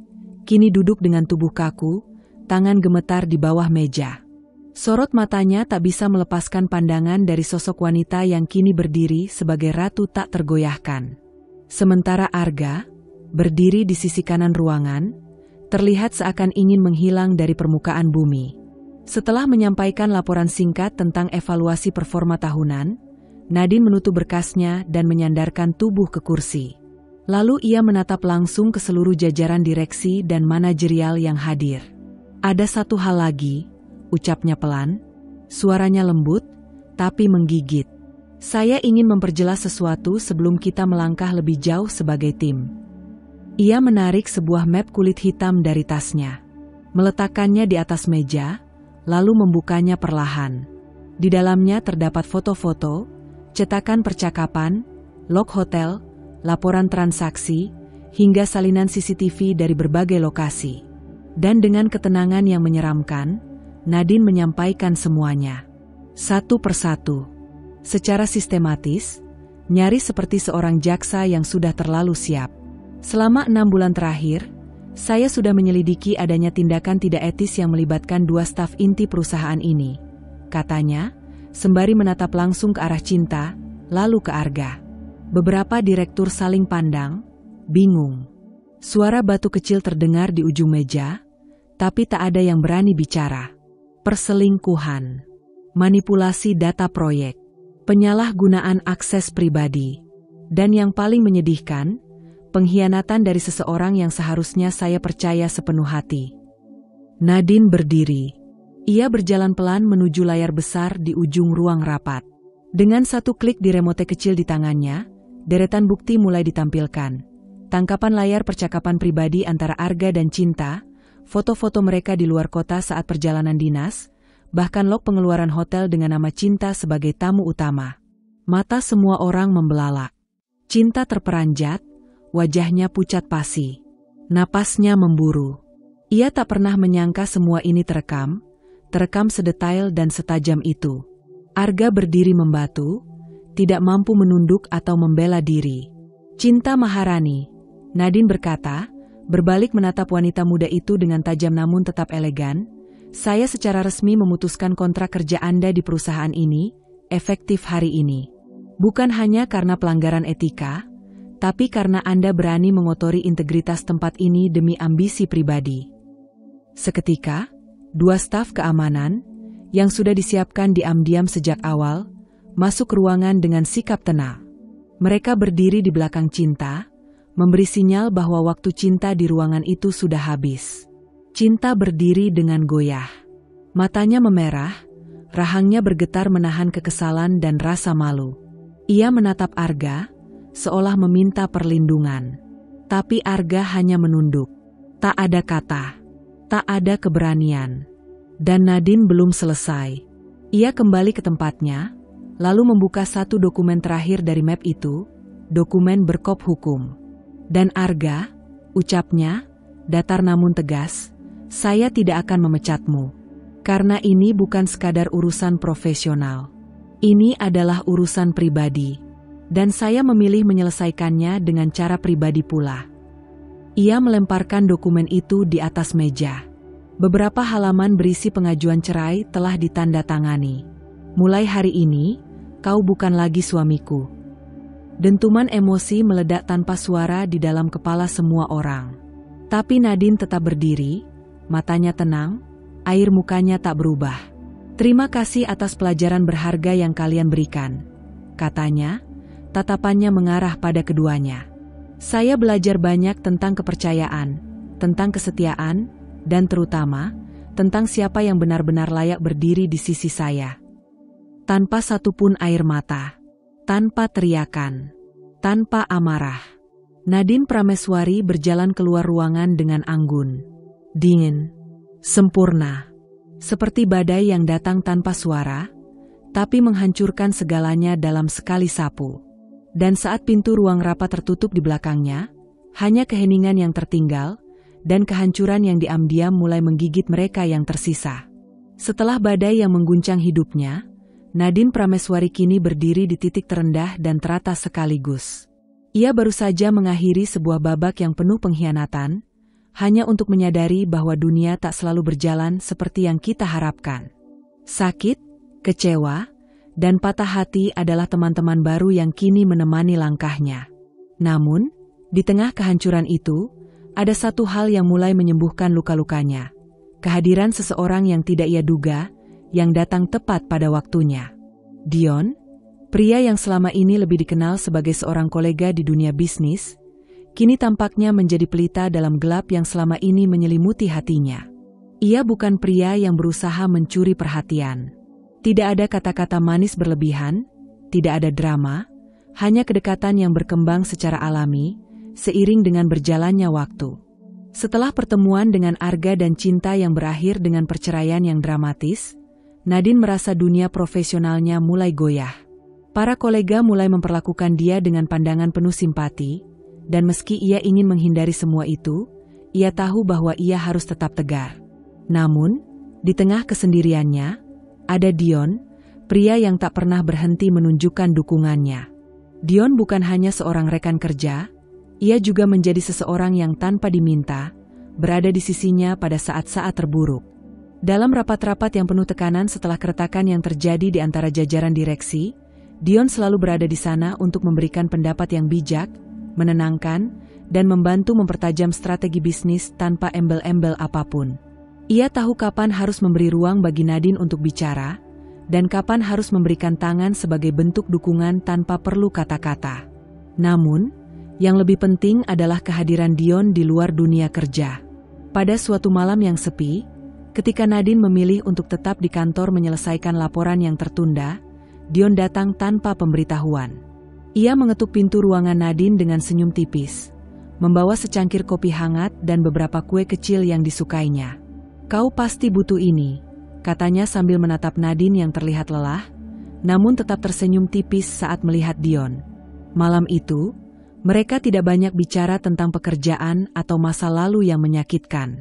kini duduk dengan tubuh kaku, tangan gemetar di bawah meja. Sorot matanya tak bisa melepaskan pandangan dari sosok wanita yang kini berdiri sebagai ratu tak tergoyahkan. Sementara Arga, berdiri di sisi kanan ruangan, terlihat seakan ingin menghilang dari permukaan bumi. Setelah menyampaikan laporan singkat tentang evaluasi performa tahunan, Nadine menutup berkasnya dan menyandarkan tubuh ke kursi. Lalu ia menatap langsung ke seluruh jajaran direksi dan manajerial yang hadir. Ada satu hal lagi, ucapnya pelan, suaranya lembut, tapi menggigit. Saya ingin memperjelas sesuatu sebelum kita melangkah lebih jauh sebagai tim. Ia menarik sebuah map kulit hitam dari tasnya. Meletakkannya di atas meja, lalu membukanya perlahan. Di dalamnya terdapat foto-foto, cetakan percakapan, log hotel, laporan transaksi, hingga salinan CCTV dari berbagai lokasi. Dan dengan ketenangan yang menyeramkan, Nadine menyampaikan semuanya. Satu persatu. Secara sistematis, nyaris seperti seorang jaksa yang sudah terlalu siap. Selama 6 bulan terakhir, saya sudah menyelidiki adanya tindakan tidak etis yang melibatkan 2 staf inti perusahaan ini, katanya, sembari menatap langsung ke arah Cinta, lalu ke Arga. Beberapa direktur saling pandang, bingung. Suara batu kecil terdengar di ujung meja, tapi tak ada yang berani bicara. Perselingkuhan, manipulasi data proyek, penyalahgunaan akses pribadi, dan yang paling menyedihkan, pengkhianatan dari seseorang yang seharusnya saya percaya sepenuh hati. Nadine berdiri. Ia berjalan pelan menuju layar besar di ujung ruang rapat. Dengan satu klik di remote kecil di tangannya, deretan bukti mulai ditampilkan. Tangkapan layar percakapan pribadi antara Arga dan Cinta, foto-foto mereka di luar kota saat perjalanan dinas, bahkan log pengeluaran hotel dengan nama Cinta sebagai tamu utama. Mata semua orang membelalak. Cinta terperanjat, wajahnya pucat pasi. Napasnya memburu. Ia tak pernah menyangka semua ini terekam sedetail dan setajam itu. Arga berdiri membatu, tidak mampu menunduk atau membela diri. Cinta Maharani, Nadine berkata, berbalik menatap wanita muda itu dengan tajam namun tetap elegan. Saya secara resmi memutuskan kontrak kerja Anda di perusahaan ini, efektif hari ini. Bukan hanya karena pelanggaran etika, tapi karena Anda berani mengotori integritas tempat ini demi ambisi pribadi. Seketika, 2 staf keamanan, yang sudah disiapkan diam-diam sejak awal, masuk ke ruangan dengan sikap tenang. Mereka berdiri di belakang Cinta, memberi sinyal bahwa waktu Cinta di ruangan itu sudah habis. Cinta berdiri dengan goyah. Matanya memerah, rahangnya bergetar menahan kekesalan dan rasa malu. Ia menatap Arga, seolah meminta perlindungan. Tapi Arga hanya menunduk. Tak ada kata, tak ada keberanian. Dan Nadine belum selesai. Ia kembali ke tempatnya, lalu membuka satu dokumen terakhir dari map itu, dokumen berkop hukum. Dan Arga, ucapnya, datar namun tegas, saya tidak akan memecatmu. Karena ini bukan sekadar urusan profesional. Ini adalah urusan pribadi. Dan saya memilih menyelesaikannya dengan cara pribadi pula. Ia melemparkan dokumen itu di atas meja. Beberapa halaman berisi pengajuan cerai telah ditandatangani. Mulai hari ini, kau bukan lagi suamiku. Dentuman emosi meledak tanpa suara di dalam kepala semua orang. Tapi Nadine tetap berdiri, matanya tenang, air mukanya tak berubah. Terima kasih atas pelajaran berharga yang kalian berikan, katanya, tatapannya mengarah pada keduanya. Saya belajar banyak tentang kepercayaan, tentang kesetiaan, dan terutama, tentang siapa yang benar-benar layak berdiri di sisi saya. Tanpa satupun air mata, tanpa teriakan, tanpa amarah. Nadine Prameswari berjalan keluar ruangan dengan anggun. Dingin, sempurna. Seperti badai yang datang tanpa suara, tapi menghancurkan segalanya dalam sekali sapu. Dan saat pintu ruang rapat tertutup di belakangnya, hanya keheningan yang tertinggal, dan kehancuran yang diam-diam mulai menggigit mereka yang tersisa. Setelah badai yang mengguncang hidupnya, Nadine Prameswari kini berdiri di titik terendah dan teratas sekaligus. Ia baru saja mengakhiri sebuah babak yang penuh pengkhianatan, hanya untuk menyadari bahwa dunia tak selalu berjalan seperti yang kita harapkan. Sakit, kecewa, dan patah hati adalah teman-teman baru yang kini menemani langkahnya. Namun, di tengah kehancuran itu, ada satu hal yang mulai menyembuhkan luka-lukanya. Kehadiran seseorang yang tidak ia duga, yang datang tepat pada waktunya. Dion, pria yang selama ini lebih dikenal sebagai seorang kolega di dunia bisnis, kini tampaknya menjadi pelita dalam gelap yang selama ini menyelimuti hatinya. Ia bukan pria yang berusaha mencuri perhatian. Tidak ada kata-kata manis berlebihan, tidak ada drama, hanya kedekatan yang berkembang secara alami, seiring dengan berjalannya waktu. Setelah pertemuan dengan Arga dan cinta yang berakhir dengan perceraian yang dramatis, Nadine merasa dunia profesionalnya mulai goyah. Para kolega mulai memperlakukan dia dengan pandangan penuh simpati, dan meski ia ingin menghindari semua itu, ia tahu bahwa ia harus tetap tegar. Namun, di tengah kesendiriannya, ada Dion, pria yang tak pernah berhenti menunjukkan dukungannya. Dion bukan hanya seorang rekan kerja, ia juga menjadi seseorang yang tanpa diminta, berada di sisinya pada saat-saat terburuk. Dalam rapat-rapat yang penuh tekanan setelah keretakan yang terjadi di antara jajaran direksi, Dion selalu berada di sana untuk memberikan pendapat yang bijak, menenangkan, dan membantu mempertajam strategi bisnis tanpa embel-embel apapun. Ia tahu kapan harus memberi ruang bagi Nadine untuk bicara, dan kapan harus memberikan tangan sebagai bentuk dukungan tanpa perlu kata-kata. Namun, yang lebih penting adalah kehadiran Dion di luar dunia kerja. Pada suatu malam yang sepi, ketika Nadine memilih untuk tetap di kantor menyelesaikan laporan yang tertunda, Dion datang tanpa pemberitahuan. Ia mengetuk pintu ruangan Nadine dengan senyum tipis, membawa secangkir kopi hangat dan beberapa kue kecil yang disukainya. "Kau pasti butuh ini," katanya sambil menatap Nadine yang terlihat lelah, namun tetap tersenyum tipis saat melihat Dion. Malam itu, mereka tidak banyak bicara tentang pekerjaan atau masa lalu yang menyakitkan.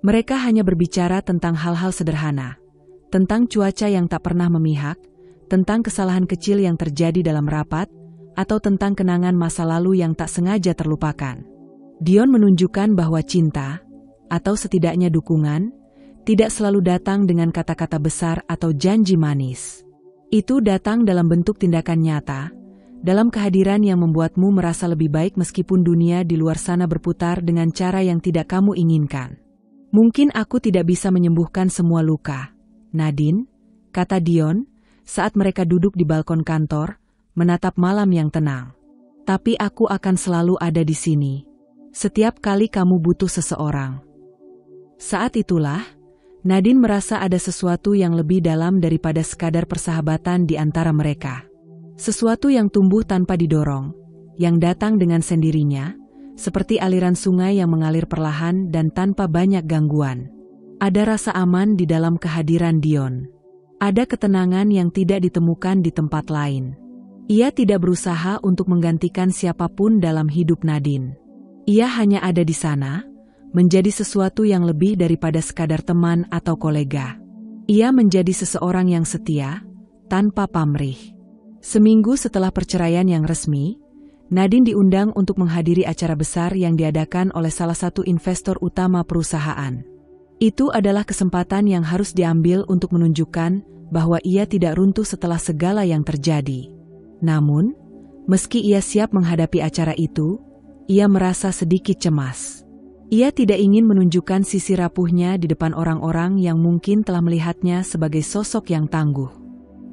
Mereka hanya berbicara tentang hal-hal sederhana, tentang cuaca yang tak pernah memihak, tentang kesalahan kecil yang terjadi dalam rapat, atau tentang kenangan masa lalu yang tak sengaja terlupakan. Dion menunjukkan bahwa cinta, atau setidaknya dukungan, tidak selalu datang dengan kata-kata besar atau janji manis. Itu datang dalam bentuk tindakan nyata, dalam kehadiran yang membuatmu merasa lebih baik meskipun dunia di luar sana berputar dengan cara yang tidak kamu inginkan. "Mungkin aku tidak bisa menyembuhkan semua luka, Nadine," kata Dion, saat mereka duduk di balkon kantor, menatap malam yang tenang. "Tapi aku akan selalu ada di sini. Setiap kali kamu butuh seseorang." Saat itulah, Nadine merasa ada sesuatu yang lebih dalam daripada sekadar persahabatan di antara mereka. Sesuatu yang tumbuh tanpa didorong, yang datang dengan sendirinya, seperti aliran sungai yang mengalir perlahan dan tanpa banyak gangguan. Ada rasa aman di dalam kehadiran Dion. Ada ketenangan yang tidak ditemukan di tempat lain. Ia tidak berusaha untuk menggantikan siapapun dalam hidup Nadine. Ia hanya ada di sana, menjadi sesuatu yang lebih daripada sekadar teman atau kolega. Ia menjadi seseorang yang setia, tanpa pamrih. Seminggu setelah perceraian yang resmi, Nadine diundang untuk menghadiri acara besar yang diadakan oleh salah satu investor utama perusahaan. Itu adalah kesempatan yang harus diambil untuk menunjukkan bahwa ia tidak runtuh setelah segala yang terjadi. Namun, meski ia siap menghadapi acara itu, ia merasa sedikit cemas. Ia tidak ingin menunjukkan sisi rapuhnya di depan orang-orang yang mungkin telah melihatnya sebagai sosok yang tangguh.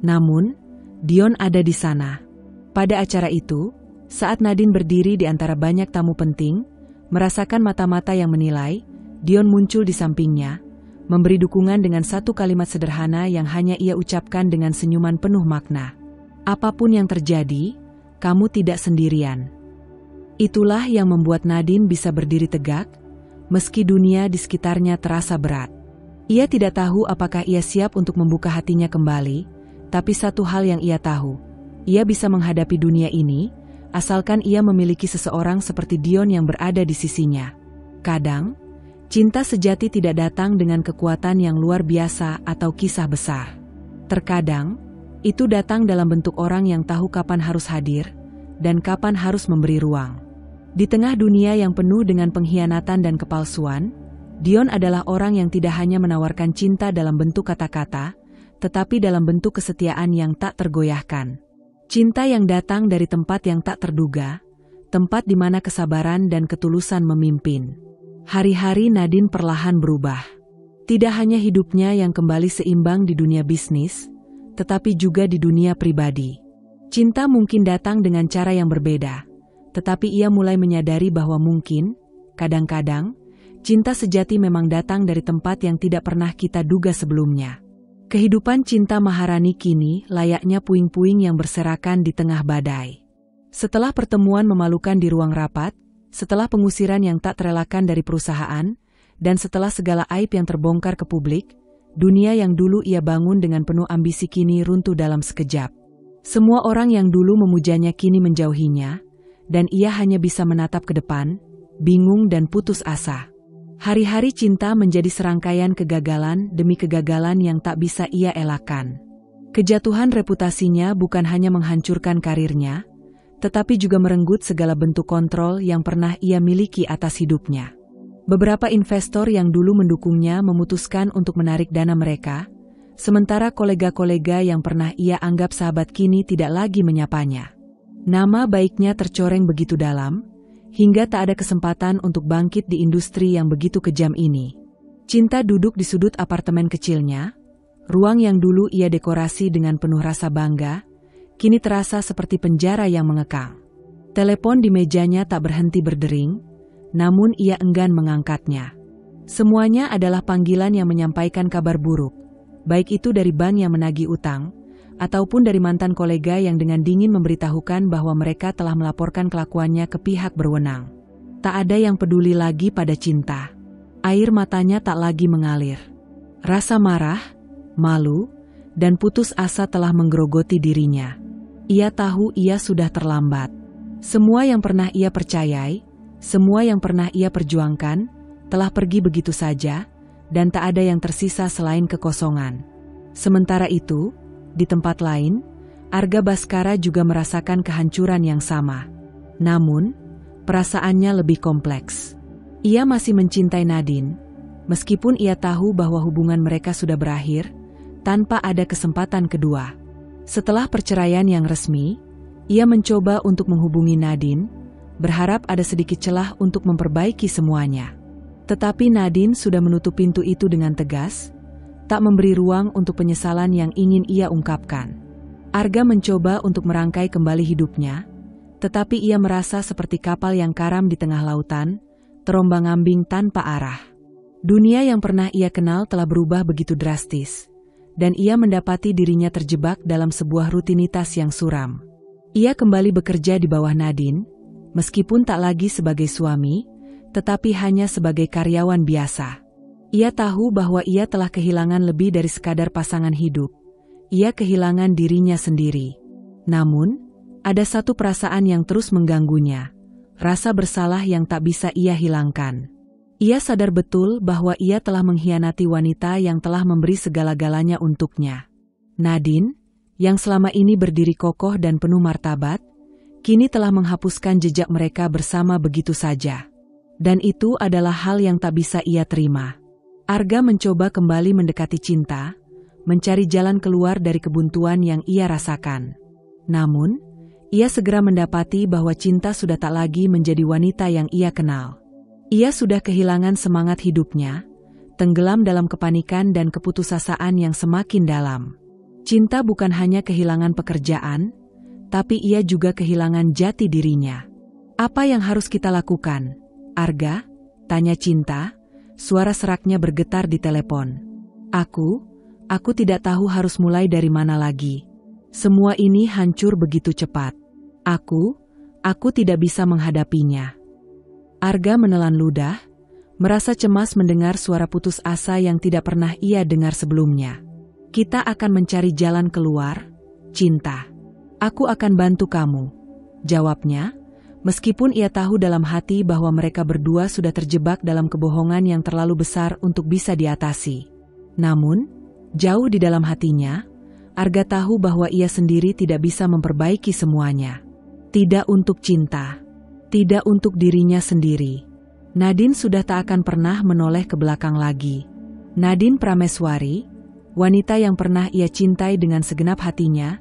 Namun, Dion ada di sana. Pada acara itu, saat Nadine berdiri di antara banyak tamu penting, merasakan mata-mata yang menilai, Dion muncul di sampingnya, memberi dukungan dengan satu kalimat sederhana yang hanya ia ucapkan dengan senyuman penuh makna. "Apapun yang terjadi, kamu tidak sendirian." Itulah yang membuat Nadine bisa berdiri tegak, meski dunia di sekitarnya terasa berat. Ia tidak tahu apakah ia siap untuk membuka hatinya kembali, tapi satu hal yang ia tahu, ia bisa menghadapi dunia ini, asalkan ia memiliki seseorang seperti Dion yang berada di sisinya. Kadang, cinta sejati tidak datang dengan kekuatan yang luar biasa atau kisah besar. Terkadang, itu datang dalam bentuk orang yang tahu kapan harus hadir, dan kapan harus memberi ruang. Di tengah dunia yang penuh dengan pengkhianatan dan kepalsuan, Dion adalah orang yang tidak hanya menawarkan cinta dalam bentuk kata-kata, tetapi dalam bentuk kesetiaan yang tak tergoyahkan. Cinta yang datang dari tempat yang tak terduga, tempat di mana kesabaran dan ketulusan memimpin. Hari-hari Nadine perlahan berubah. Tidak hanya hidupnya yang kembali seimbang di dunia bisnis, tetapi juga di dunia pribadi. Cinta mungkin datang dengan cara yang berbeda, tetapi ia mulai menyadari bahwa mungkin, kadang-kadang, cinta sejati memang datang dari tempat yang tidak pernah kita duga sebelumnya. Kehidupan cinta Maharani kini layaknya puing-puing yang berserakan di tengah badai. Setelah pertemuan memalukan di ruang rapat, setelah pengusiran yang tak terelakkan dari perusahaan, dan setelah segala aib yang terbongkar ke publik, dunia yang dulu ia bangun dengan penuh ambisi kini runtuh dalam sekejap. Semua orang yang dulu memujanya kini menjauhinya, dan ia hanya bisa menatap ke depan, bingung dan putus asa. Hari-hari cinta menjadi serangkaian kegagalan demi kegagalan yang tak bisa ia elakkan. Kejatuhan reputasinya bukan hanya menghancurkan karirnya, tetapi juga merenggut segala bentuk kontrol yang pernah ia miliki atas hidupnya. Beberapa investor yang dulu mendukungnya memutuskan untuk menarik dana mereka, sementara kolega-kolega yang pernah ia anggap sahabat kini tidak lagi menyapanya. Nama baiknya tercoreng begitu dalam, hingga tak ada kesempatan untuk bangkit di industri yang begitu kejam ini. Cinta duduk di sudut apartemen kecilnya, ruang yang dulu ia dekorasi dengan penuh rasa bangga, kini terasa seperti penjara yang mengekang. Telepon di mejanya tak berhenti berdering, namun ia enggan mengangkatnya. Semuanya adalah panggilan yang menyampaikan kabar buruk, baik itu dari bank yang menagih utang, ataupun dari mantan kolega yang dengan dingin memberitahukan bahwa mereka telah melaporkan kelakuannya ke pihak berwenang. Tak ada yang peduli lagi pada cinta. Air matanya tak lagi mengalir. Rasa marah, malu, dan putus asa telah menggerogoti dirinya. Ia tahu ia sudah terlambat. Semua yang pernah ia percayai, semua yang pernah ia perjuangkan, telah pergi begitu saja, dan tak ada yang tersisa selain kekosongan. Sementara itu, di tempat lain, Arga Baskara juga merasakan kehancuran yang sama. Namun, perasaannya lebih kompleks. Ia masih mencintai Nadine, meskipun ia tahu bahwa hubungan mereka sudah berakhir, tanpa ada kesempatan kedua. Setelah perceraian yang resmi, ia mencoba untuk menghubungi Nadine, berharap ada sedikit celah untuk memperbaiki semuanya. Tetapi Nadine sudah menutup pintu itu dengan tegas, tak memberi ruang untuk penyesalan yang ingin ia ungkapkan. Arga mencoba untuk merangkai kembali hidupnya, tetapi ia merasa seperti kapal yang karam di tengah lautan, terombang-ambing tanpa arah. Dunia yang pernah ia kenal telah berubah begitu drastis, dan ia mendapati dirinya terjebak dalam sebuah rutinitas yang suram. Ia kembali bekerja di bawah Nadine, meskipun tak lagi sebagai suami, tetapi hanya sebagai karyawan biasa. Ia tahu bahwa ia telah kehilangan lebih dari sekadar pasangan hidup. Ia kehilangan dirinya sendiri. Namun, ada satu perasaan yang terus mengganggunya, rasa bersalah yang tak bisa ia hilangkan. Ia sadar betul bahwa ia telah mengkhianati wanita yang telah memberi segala-galanya untuknya. Nadine, yang selama ini berdiri kokoh dan penuh martabat, kini telah menghapuskan jejak mereka bersama begitu saja. Dan itu adalah hal yang tak bisa ia terima. Arga mencoba kembali mendekati cinta, mencari jalan keluar dari kebuntuan yang ia rasakan. Namun, ia segera mendapati bahwa cinta sudah tak lagi menjadi wanita yang ia kenal. Ia sudah kehilangan semangat hidupnya, tenggelam dalam kepanikan dan keputusasaan yang semakin dalam. Cinta bukan hanya kehilangan pekerjaan, tapi ia juga kehilangan jati dirinya. Apa yang harus kita lakukan, Arga? Tanya Cinta. Suara seraknya bergetar di telepon. Aku tidak tahu harus mulai dari mana lagi. Semua ini hancur begitu cepat. Aku tidak bisa menghadapinya. Arga menelan ludah, merasa cemas mendengar suara putus asa yang tidak pernah ia dengar sebelumnya. Kita akan mencari jalan keluar, Cinta. Aku akan bantu kamu, jawabnya. Meskipun ia tahu dalam hati bahwa mereka berdua sudah terjebak dalam kebohongan yang terlalu besar untuk bisa diatasi. Namun, jauh di dalam hatinya, Arga tahu bahwa ia sendiri tidak bisa memperbaiki semuanya. Tidak untuk Cinta, tidak untuk dirinya sendiri. Nadine sudah tak akan pernah menoleh ke belakang lagi. Nadine Prameswari, wanita yang pernah ia cintai dengan segenap hatinya,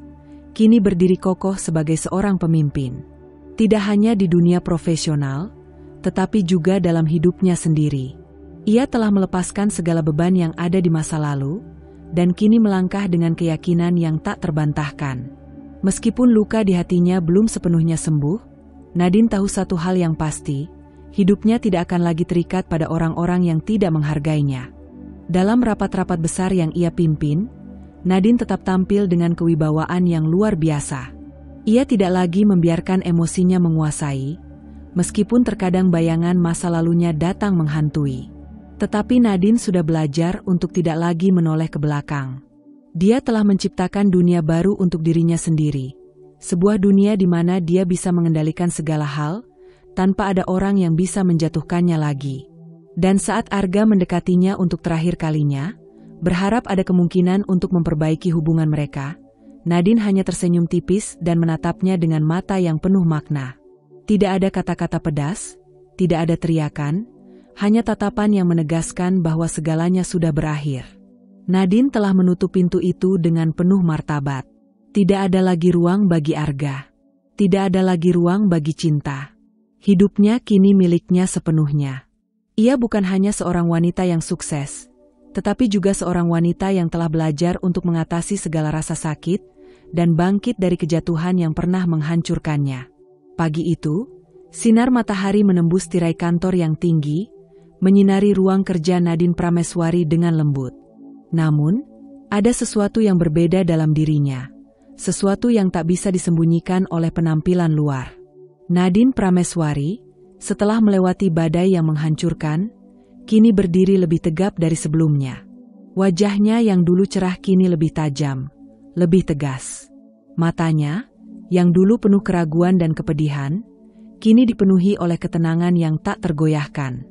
kini berdiri kokoh sebagai seorang pemimpin. Tidak hanya di dunia profesional, tetapi juga dalam hidupnya sendiri. Ia telah melepaskan segala beban yang ada di masa lalu, dan kini melangkah dengan keyakinan yang tak terbantahkan. Meskipun luka di hatinya belum sepenuhnya sembuh, Nadine tahu satu hal yang pasti, hidupnya tidak akan lagi terikat pada orang-orang yang tidak menghargainya. Dalam rapat-rapat besar yang ia pimpin, Nadine tetap tampil dengan kewibawaan yang luar biasa. Ia tidak lagi membiarkan emosinya menguasai, meskipun terkadang bayangan masa lalunya datang menghantui. Tetapi Nadine sudah belajar untuk tidak lagi menoleh ke belakang. Dia telah menciptakan dunia baru untuk dirinya sendiri. Sebuah dunia di mana dia bisa mengendalikan segala hal, tanpa ada orang yang bisa menjatuhkannya lagi. Dan saat Arga mendekatinya untuk terakhir kalinya, berharap ada kemungkinan untuk memperbaiki hubungan mereka, Nadine hanya tersenyum tipis dan menatapnya dengan mata yang penuh makna. Tidak ada kata-kata pedas, tidak ada teriakan, hanya tatapan yang menegaskan bahwa segalanya sudah berakhir. Nadine telah menutup pintu itu dengan penuh martabat. Tidak ada lagi ruang bagi Arga. Tidak ada lagi ruang bagi cinta. Hidupnya kini miliknya sepenuhnya. Ia bukan hanya seorang wanita yang sukses, tetapi juga seorang wanita yang telah belajar untuk mengatasi segala rasa sakit dan bangkit dari kejatuhan yang pernah menghancurkannya. Pagi itu, sinar matahari menembus tirai kantor yang tinggi, menyinari ruang kerja Nadine Prameswari dengan lembut. Namun, ada sesuatu yang berbeda dalam dirinya, sesuatu yang tak bisa disembunyikan oleh penampilan luar. Nadine Prameswari, setelah melewati badai yang menghancurkan, kini berdiri lebih tegap dari sebelumnya. Wajahnya yang dulu cerah kini lebih tajam, lebih tegas. Matanya, yang dulu penuh keraguan dan kepedihan, kini dipenuhi oleh ketenangan yang tak tergoyahkan.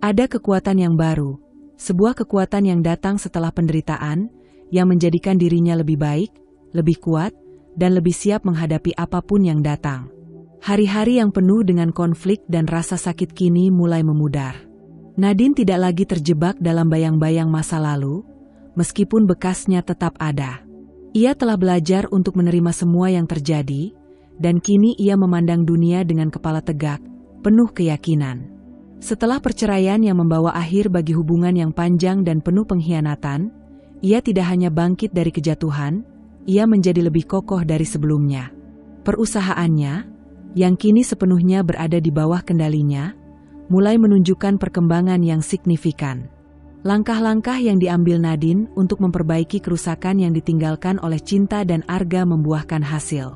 Ada kekuatan yang baru, sebuah kekuatan yang datang setelah penderitaan, yang menjadikan dirinya lebih baik, lebih kuat, dan lebih siap menghadapi apapun yang datang. Hari-hari yang penuh dengan konflik dan rasa sakit kini mulai memudar. Nadine tidak lagi terjebak dalam bayang-bayang masa lalu, meskipun bekasnya tetap ada. Ia telah belajar untuk menerima semua yang terjadi, dan kini ia memandang dunia dengan kepala tegak, penuh keyakinan. Setelah perceraian yang membawa akhir bagi hubungan yang panjang dan penuh pengkhianatan, ia tidak hanya bangkit dari kejatuhan, ia menjadi lebih kokoh dari sebelumnya. Perusahaannya, yang kini sepenuhnya berada di bawah kendalinya, mulai menunjukkan perkembangan yang signifikan. Langkah-langkah yang diambil Nadine untuk memperbaiki kerusakan yang ditinggalkan oleh cinta dan Arga membuahkan hasil.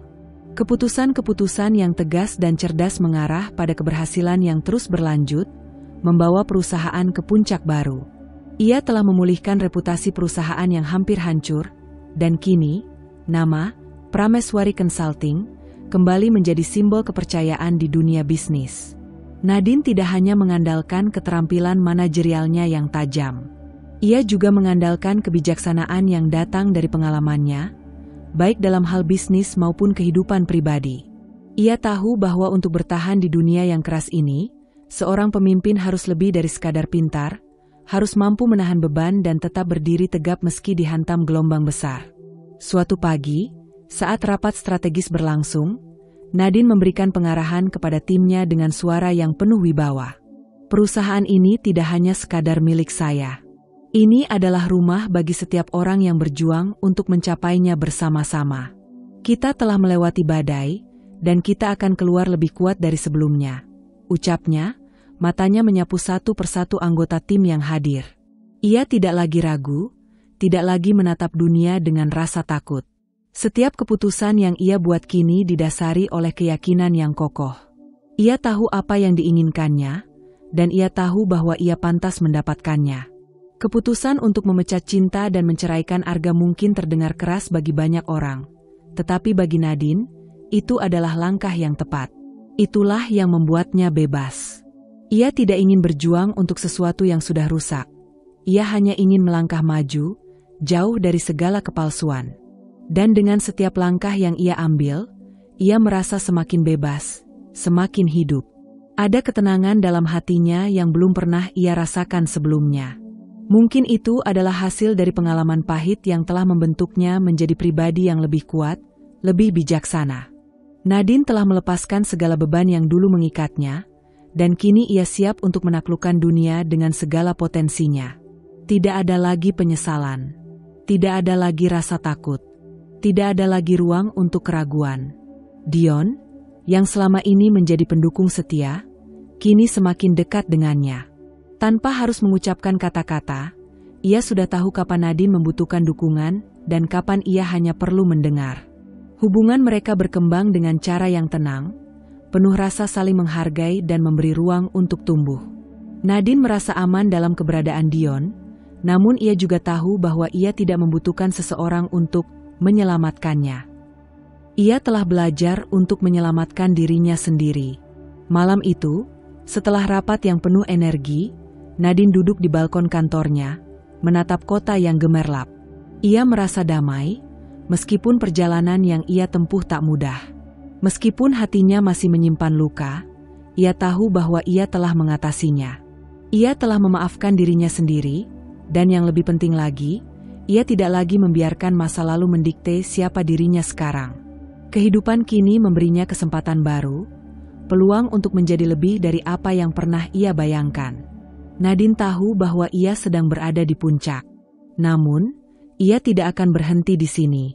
Keputusan-keputusan yang tegas dan cerdas mengarah pada keberhasilan yang terus berlanjut, membawa perusahaan ke puncak baru. Ia telah memulihkan reputasi perusahaan yang hampir hancur, dan kini, nama Prameswari Consulting kembali menjadi simbol kepercayaan di dunia bisnis. Nadine tidak hanya mengandalkan keterampilan manajerialnya yang tajam. Ia juga mengandalkan kebijaksanaan yang datang dari pengalamannya, baik dalam hal bisnis maupun kehidupan pribadi. Ia tahu bahwa untuk bertahan di dunia yang keras ini, seorang pemimpin harus lebih dari sekadar pintar, harus mampu menahan beban dan tetap berdiri tegap meski dihantam gelombang besar. Suatu pagi, saat rapat strategis berlangsung, Nadine memberikan pengarahan kepada timnya dengan suara yang penuh wibawa. Perusahaan ini tidak hanya sekadar milik saya. Ini adalah rumah bagi setiap orang yang berjuang untuk mencapainya bersama-sama. Kita telah melewati badai, dan kita akan keluar lebih kuat dari sebelumnya. Ucapnya, matanya menyapu satu persatu anggota tim yang hadir. Ia tidak lagi ragu, tidak lagi menatap dunia dengan rasa takut. Setiap keputusan yang ia buat kini didasari oleh keyakinan yang kokoh. Ia tahu apa yang diinginkannya, dan ia tahu bahwa ia pantas mendapatkannya. Keputusan untuk memecat cinta dan menceraikan Arga mungkin terdengar keras bagi banyak orang, tetapi bagi Nadine, itu adalah langkah yang tepat. Itulah yang membuatnya bebas. Ia tidak ingin berjuang untuk sesuatu yang sudah rusak. Ia hanya ingin melangkah maju, jauh dari segala kepalsuan. Dan dengan setiap langkah yang ia ambil, ia merasa semakin bebas, semakin hidup. Ada ketenangan dalam hatinya yang belum pernah ia rasakan sebelumnya. Mungkin itu adalah hasil dari pengalaman pahit yang telah membentuknya menjadi pribadi yang lebih kuat, lebih bijaksana. Nadine telah melepaskan segala beban yang dulu mengikatnya, dan kini ia siap untuk menaklukkan dunia dengan segala potensinya. Tidak ada lagi penyesalan. Tidak ada lagi rasa takut. Tidak ada lagi ruang untuk keraguan. Dion, yang selama ini menjadi pendukung setia, kini semakin dekat dengannya. Tanpa harus mengucapkan kata-kata, ia sudah tahu kapan Nadine membutuhkan dukungan dan kapan ia hanya perlu mendengar. Hubungan mereka berkembang dengan cara yang tenang, penuh rasa saling menghargai dan memberi ruang untuk tumbuh. Nadine merasa aman dalam keberadaan Dion, namun ia juga tahu bahwa ia tidak membutuhkan seseorang untuk menyelamatkannya. Ia telah belajar untuk menyelamatkan dirinya sendiri. Malam itu, setelah rapat yang penuh energi, Nadine duduk di balkon kantornya, menatap kota yang gemerlap. Ia merasa damai, meskipun perjalanan yang ia tempuh tak mudah. Meskipun hatinya masih menyimpan luka, ia tahu bahwa ia telah mengatasinya. Ia telah memaafkan dirinya sendiri, dan yang lebih penting lagi, ia tidak lagi membiarkan masa lalu mendikte siapa dirinya sekarang. Kehidupan kini memberinya kesempatan baru, peluang untuk menjadi lebih dari apa yang pernah ia bayangkan. Nadine tahu bahwa ia sedang berada di puncak. Namun, ia tidak akan berhenti di sini.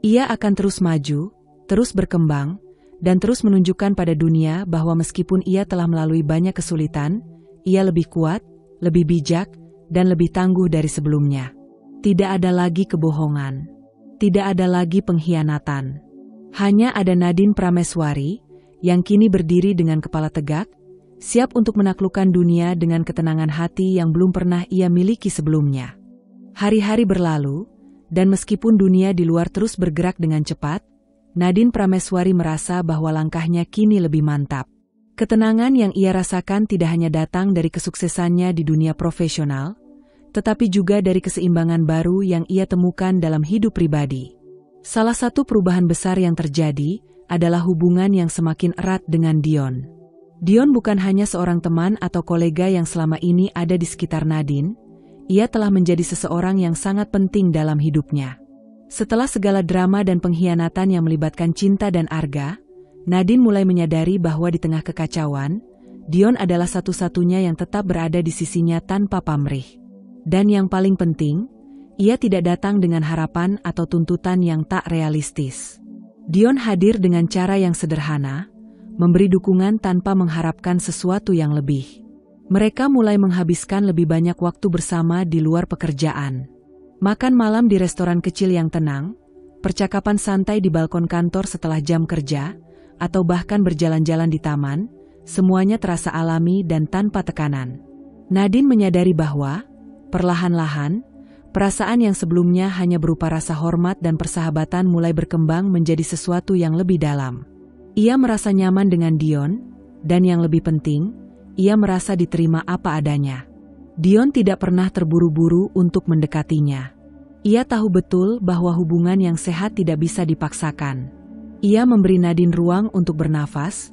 Ia akan terus maju, terus berkembang, dan terus menunjukkan pada dunia bahwa meskipun ia telah melalui banyak kesulitan, ia lebih kuat, lebih bijak, dan lebih tangguh dari sebelumnya. Tidak ada lagi kebohongan. Tidak ada lagi pengkhianatan. Hanya ada Nadine Prameswari, yang kini berdiri dengan kepala tegak, siap untuk menaklukkan dunia dengan ketenangan hati yang belum pernah ia miliki sebelumnya. Hari-hari berlalu, dan meskipun dunia di luar terus bergerak dengan cepat, Nadine Prameswari merasa bahwa langkahnya kini lebih mantap. Ketenangan yang ia rasakan tidak hanya datang dari kesuksesannya di dunia profesional, tetapi juga dari keseimbangan baru yang ia temukan dalam hidup pribadi. Salah satu perubahan besar yang terjadi adalah hubungan yang semakin erat dengan Dion. Dion bukan hanya seorang teman atau kolega yang selama ini ada di sekitar Nadine, ia telah menjadi seseorang yang sangat penting dalam hidupnya. Setelah segala drama dan pengkhianatan yang melibatkan cinta dan Arga, Nadine mulai menyadari bahwa di tengah kekacauan, Dion adalah satu-satunya yang tetap berada di sisinya tanpa pamrih. Dan yang paling penting, ia tidak datang dengan harapan atau tuntutan yang tak realistis. Dion hadir dengan cara yang sederhana, memberi dukungan tanpa mengharapkan sesuatu yang lebih. Mereka mulai menghabiskan lebih banyak waktu bersama di luar pekerjaan. Makan malam di restoran kecil yang tenang, percakapan santai di balkon kantor setelah jam kerja, atau bahkan berjalan-jalan di taman, semuanya terasa alami dan tanpa tekanan. Nadine menyadari bahwa, perlahan-lahan, perasaan yang sebelumnya hanya berupa rasa hormat dan persahabatan mulai berkembang menjadi sesuatu yang lebih dalam. Ia merasa nyaman dengan Dion, dan yang lebih penting, ia merasa diterima apa adanya. Dion tidak pernah terburu-buru untuk mendekatinya. Ia tahu betul bahwa hubungan yang sehat tidak bisa dipaksakan. Ia memberi Nadine ruang untuk bernafas,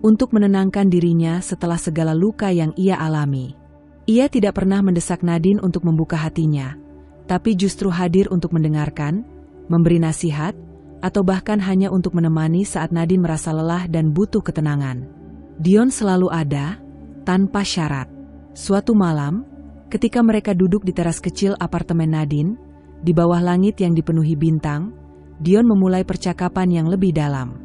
untuk menenangkan dirinya setelah segala luka yang ia alami. Ia tidak pernah mendesak Nadine untuk membuka hatinya, tapi justru hadir untuk mendengarkan, memberi nasihat, atau bahkan hanya untuk menemani saat Nadine merasa lelah dan butuh ketenangan. Dion selalu ada, tanpa syarat. Suatu malam, ketika mereka duduk di teras kecil apartemen Nadine, di bawah langit yang dipenuhi bintang, Dion memulai percakapan yang lebih dalam.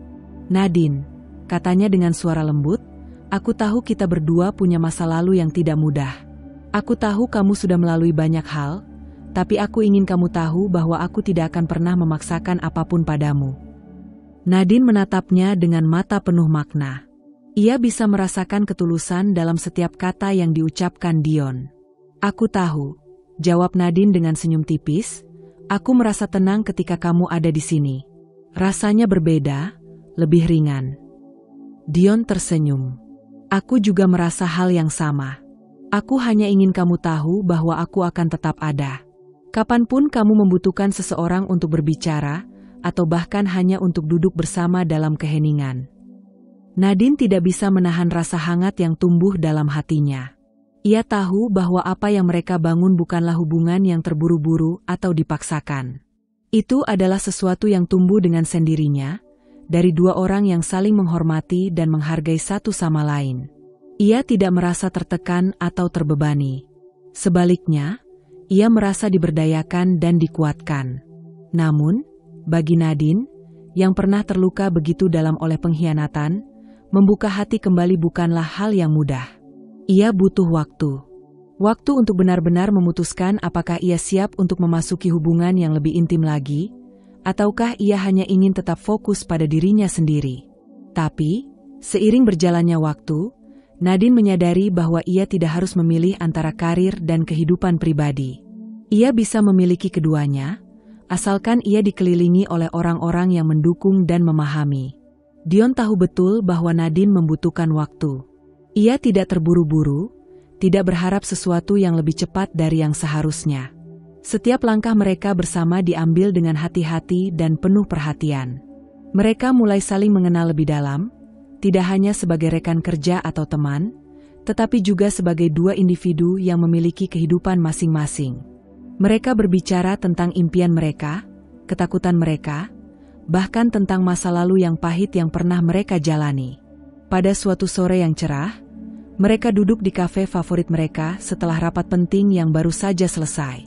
"Nadine," katanya dengan suara lembut, "aku tahu kita berdua punya masa lalu yang tidak mudah. Aku tahu kamu sudah melalui banyak hal, tapi aku ingin kamu tahu bahwa aku tidak akan pernah memaksakan apapun padamu." Nadine menatapnya dengan mata penuh makna. Ia bisa merasakan ketulusan dalam setiap kata yang diucapkan Dion. "Aku tahu," jawab Nadine dengan senyum tipis, "aku merasa tenang ketika kamu ada di sini. Rasanya berbeda, lebih ringan." Dion tersenyum. "Aku juga merasa hal yang sama. Aku hanya ingin kamu tahu bahwa aku akan tetap ada. Kapanpun kamu membutuhkan seseorang untuk berbicara, atau bahkan hanya untuk duduk bersama dalam keheningan." Nadine tidak bisa menahan rasa hangat yang tumbuh dalam hatinya. Ia tahu bahwa apa yang mereka bangun bukanlah hubungan yang terburu-buru atau dipaksakan. Itu adalah sesuatu yang tumbuh dengan sendirinya, dari dua orang yang saling menghormati dan menghargai satu sama lain. Ia tidak merasa tertekan atau terbebani. Sebaliknya, ia merasa diberdayakan dan dikuatkan. Namun, bagi Nadine, yang pernah terluka begitu dalam oleh pengkhianatan, membuka hati kembali bukanlah hal yang mudah. Ia butuh waktu. Waktu untuk benar-benar memutuskan apakah ia siap untuk memasuki hubungan yang lebih intim lagi, ataukah ia hanya ingin tetap fokus pada dirinya sendiri. Tapi, seiring berjalannya waktu, Nadine menyadari bahwa ia tidak harus memilih antara karir dan kehidupan pribadi. Ia bisa memiliki keduanya, asalkan ia dikelilingi oleh orang-orang yang mendukung dan memahami. Dion tahu betul bahwa Nadine membutuhkan waktu. Ia tidak terburu-buru, tidak berharap sesuatu yang lebih cepat dari yang seharusnya. Setiap langkah mereka bersama diambil dengan hati-hati dan penuh perhatian. Mereka mulai saling mengenal lebih dalam, tidak hanya sebagai rekan kerja atau teman, tetapi juga sebagai dua individu yang memiliki kehidupan masing-masing. Mereka berbicara tentang impian mereka, ketakutan mereka, bahkan tentang masa lalu yang pahit yang pernah mereka jalani. Pada suatu sore yang cerah, mereka duduk di kafe favorit mereka setelah rapat penting yang baru saja selesai.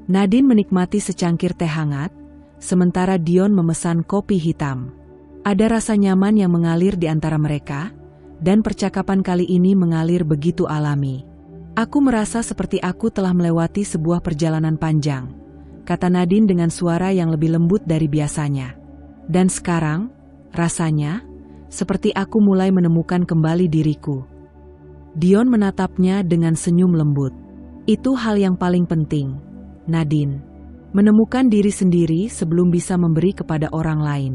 Nadine menikmati secangkir teh hangat, sementara Dion memesan kopi hitam. Ada rasa nyaman yang mengalir di antara mereka, dan percakapan kali ini mengalir begitu alami. "Aku merasa seperti aku telah melewati sebuah perjalanan panjang," kata Nadine dengan suara yang lebih lembut dari biasanya. "Dan sekarang, rasanya, seperti aku mulai menemukan kembali diriku." Dion menatapnya dengan senyum lembut. "Itu hal yang paling penting, Nadine. Menemukan diri sendiri sebelum bisa memberi kepada orang lain."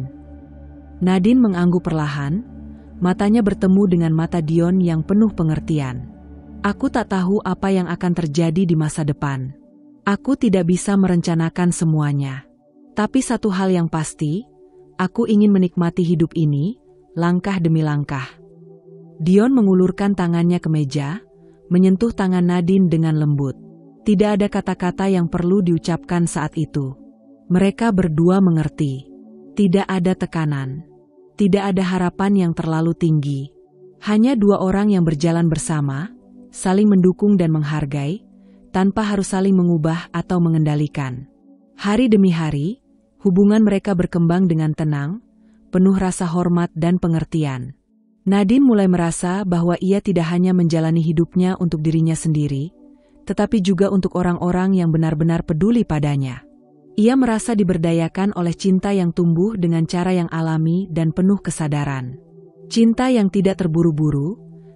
Nadine mengangguk perlahan, matanya bertemu dengan mata Dion yang penuh pengertian. "Aku tak tahu apa yang akan terjadi di masa depan. Aku tidak bisa merencanakan semuanya. Tapi satu hal yang pasti, aku ingin menikmati hidup ini, langkah demi langkah." Dion mengulurkan tangannya ke meja, menyentuh tangan Nadine dengan lembut. Tidak ada kata-kata yang perlu diucapkan saat itu. Mereka berdua mengerti. Tidak ada tekanan. Tidak ada harapan yang terlalu tinggi. Hanya dua orang yang berjalan bersama, saling mendukung dan menghargai, tanpa harus saling mengubah atau mengendalikan. Hari demi hari, hubungan mereka berkembang dengan tenang, penuh rasa hormat dan pengertian. Nadine mulai merasa bahwa ia tidak hanya menjalani hidupnya untuk dirinya sendiri, tetapi juga untuk orang-orang yang benar-benar peduli padanya. Ia merasa diberdayakan oleh cinta yang tumbuh dengan cara yang alami dan penuh kesadaran. Cinta yang tidak terburu-buru,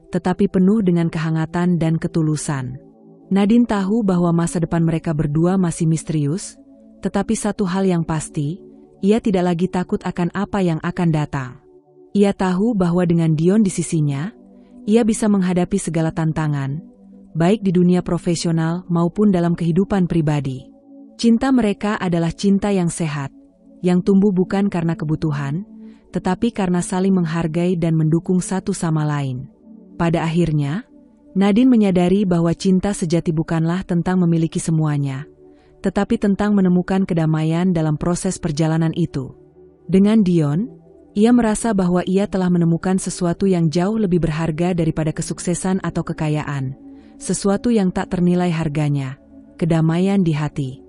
tetapi penuh dengan kehangatan dan ketulusan. Nadine tahu bahwa masa depan mereka berdua masih misterius, tetapi satu hal yang pasti, ia tidak lagi takut akan apa yang akan datang. Ia tahu bahwa dengan Dion di sisinya, ia bisa menghadapi segala tantangan, baik di dunia profesional maupun dalam kehidupan pribadi. Cinta mereka adalah cinta yang sehat, yang tumbuh bukan karena kebutuhan, tetapi karena saling menghargai dan mendukung satu sama lain. Pada akhirnya, Nadine menyadari bahwa cinta sejati bukanlah tentang memiliki semuanya, tetapi tentang menemukan kedamaian dalam proses perjalanan itu. Dengan Dion, ia merasa bahwa ia telah menemukan sesuatu yang jauh lebih berharga daripada kesuksesan atau kekayaan, sesuatu yang tak ternilai harganya, kedamaian di hati.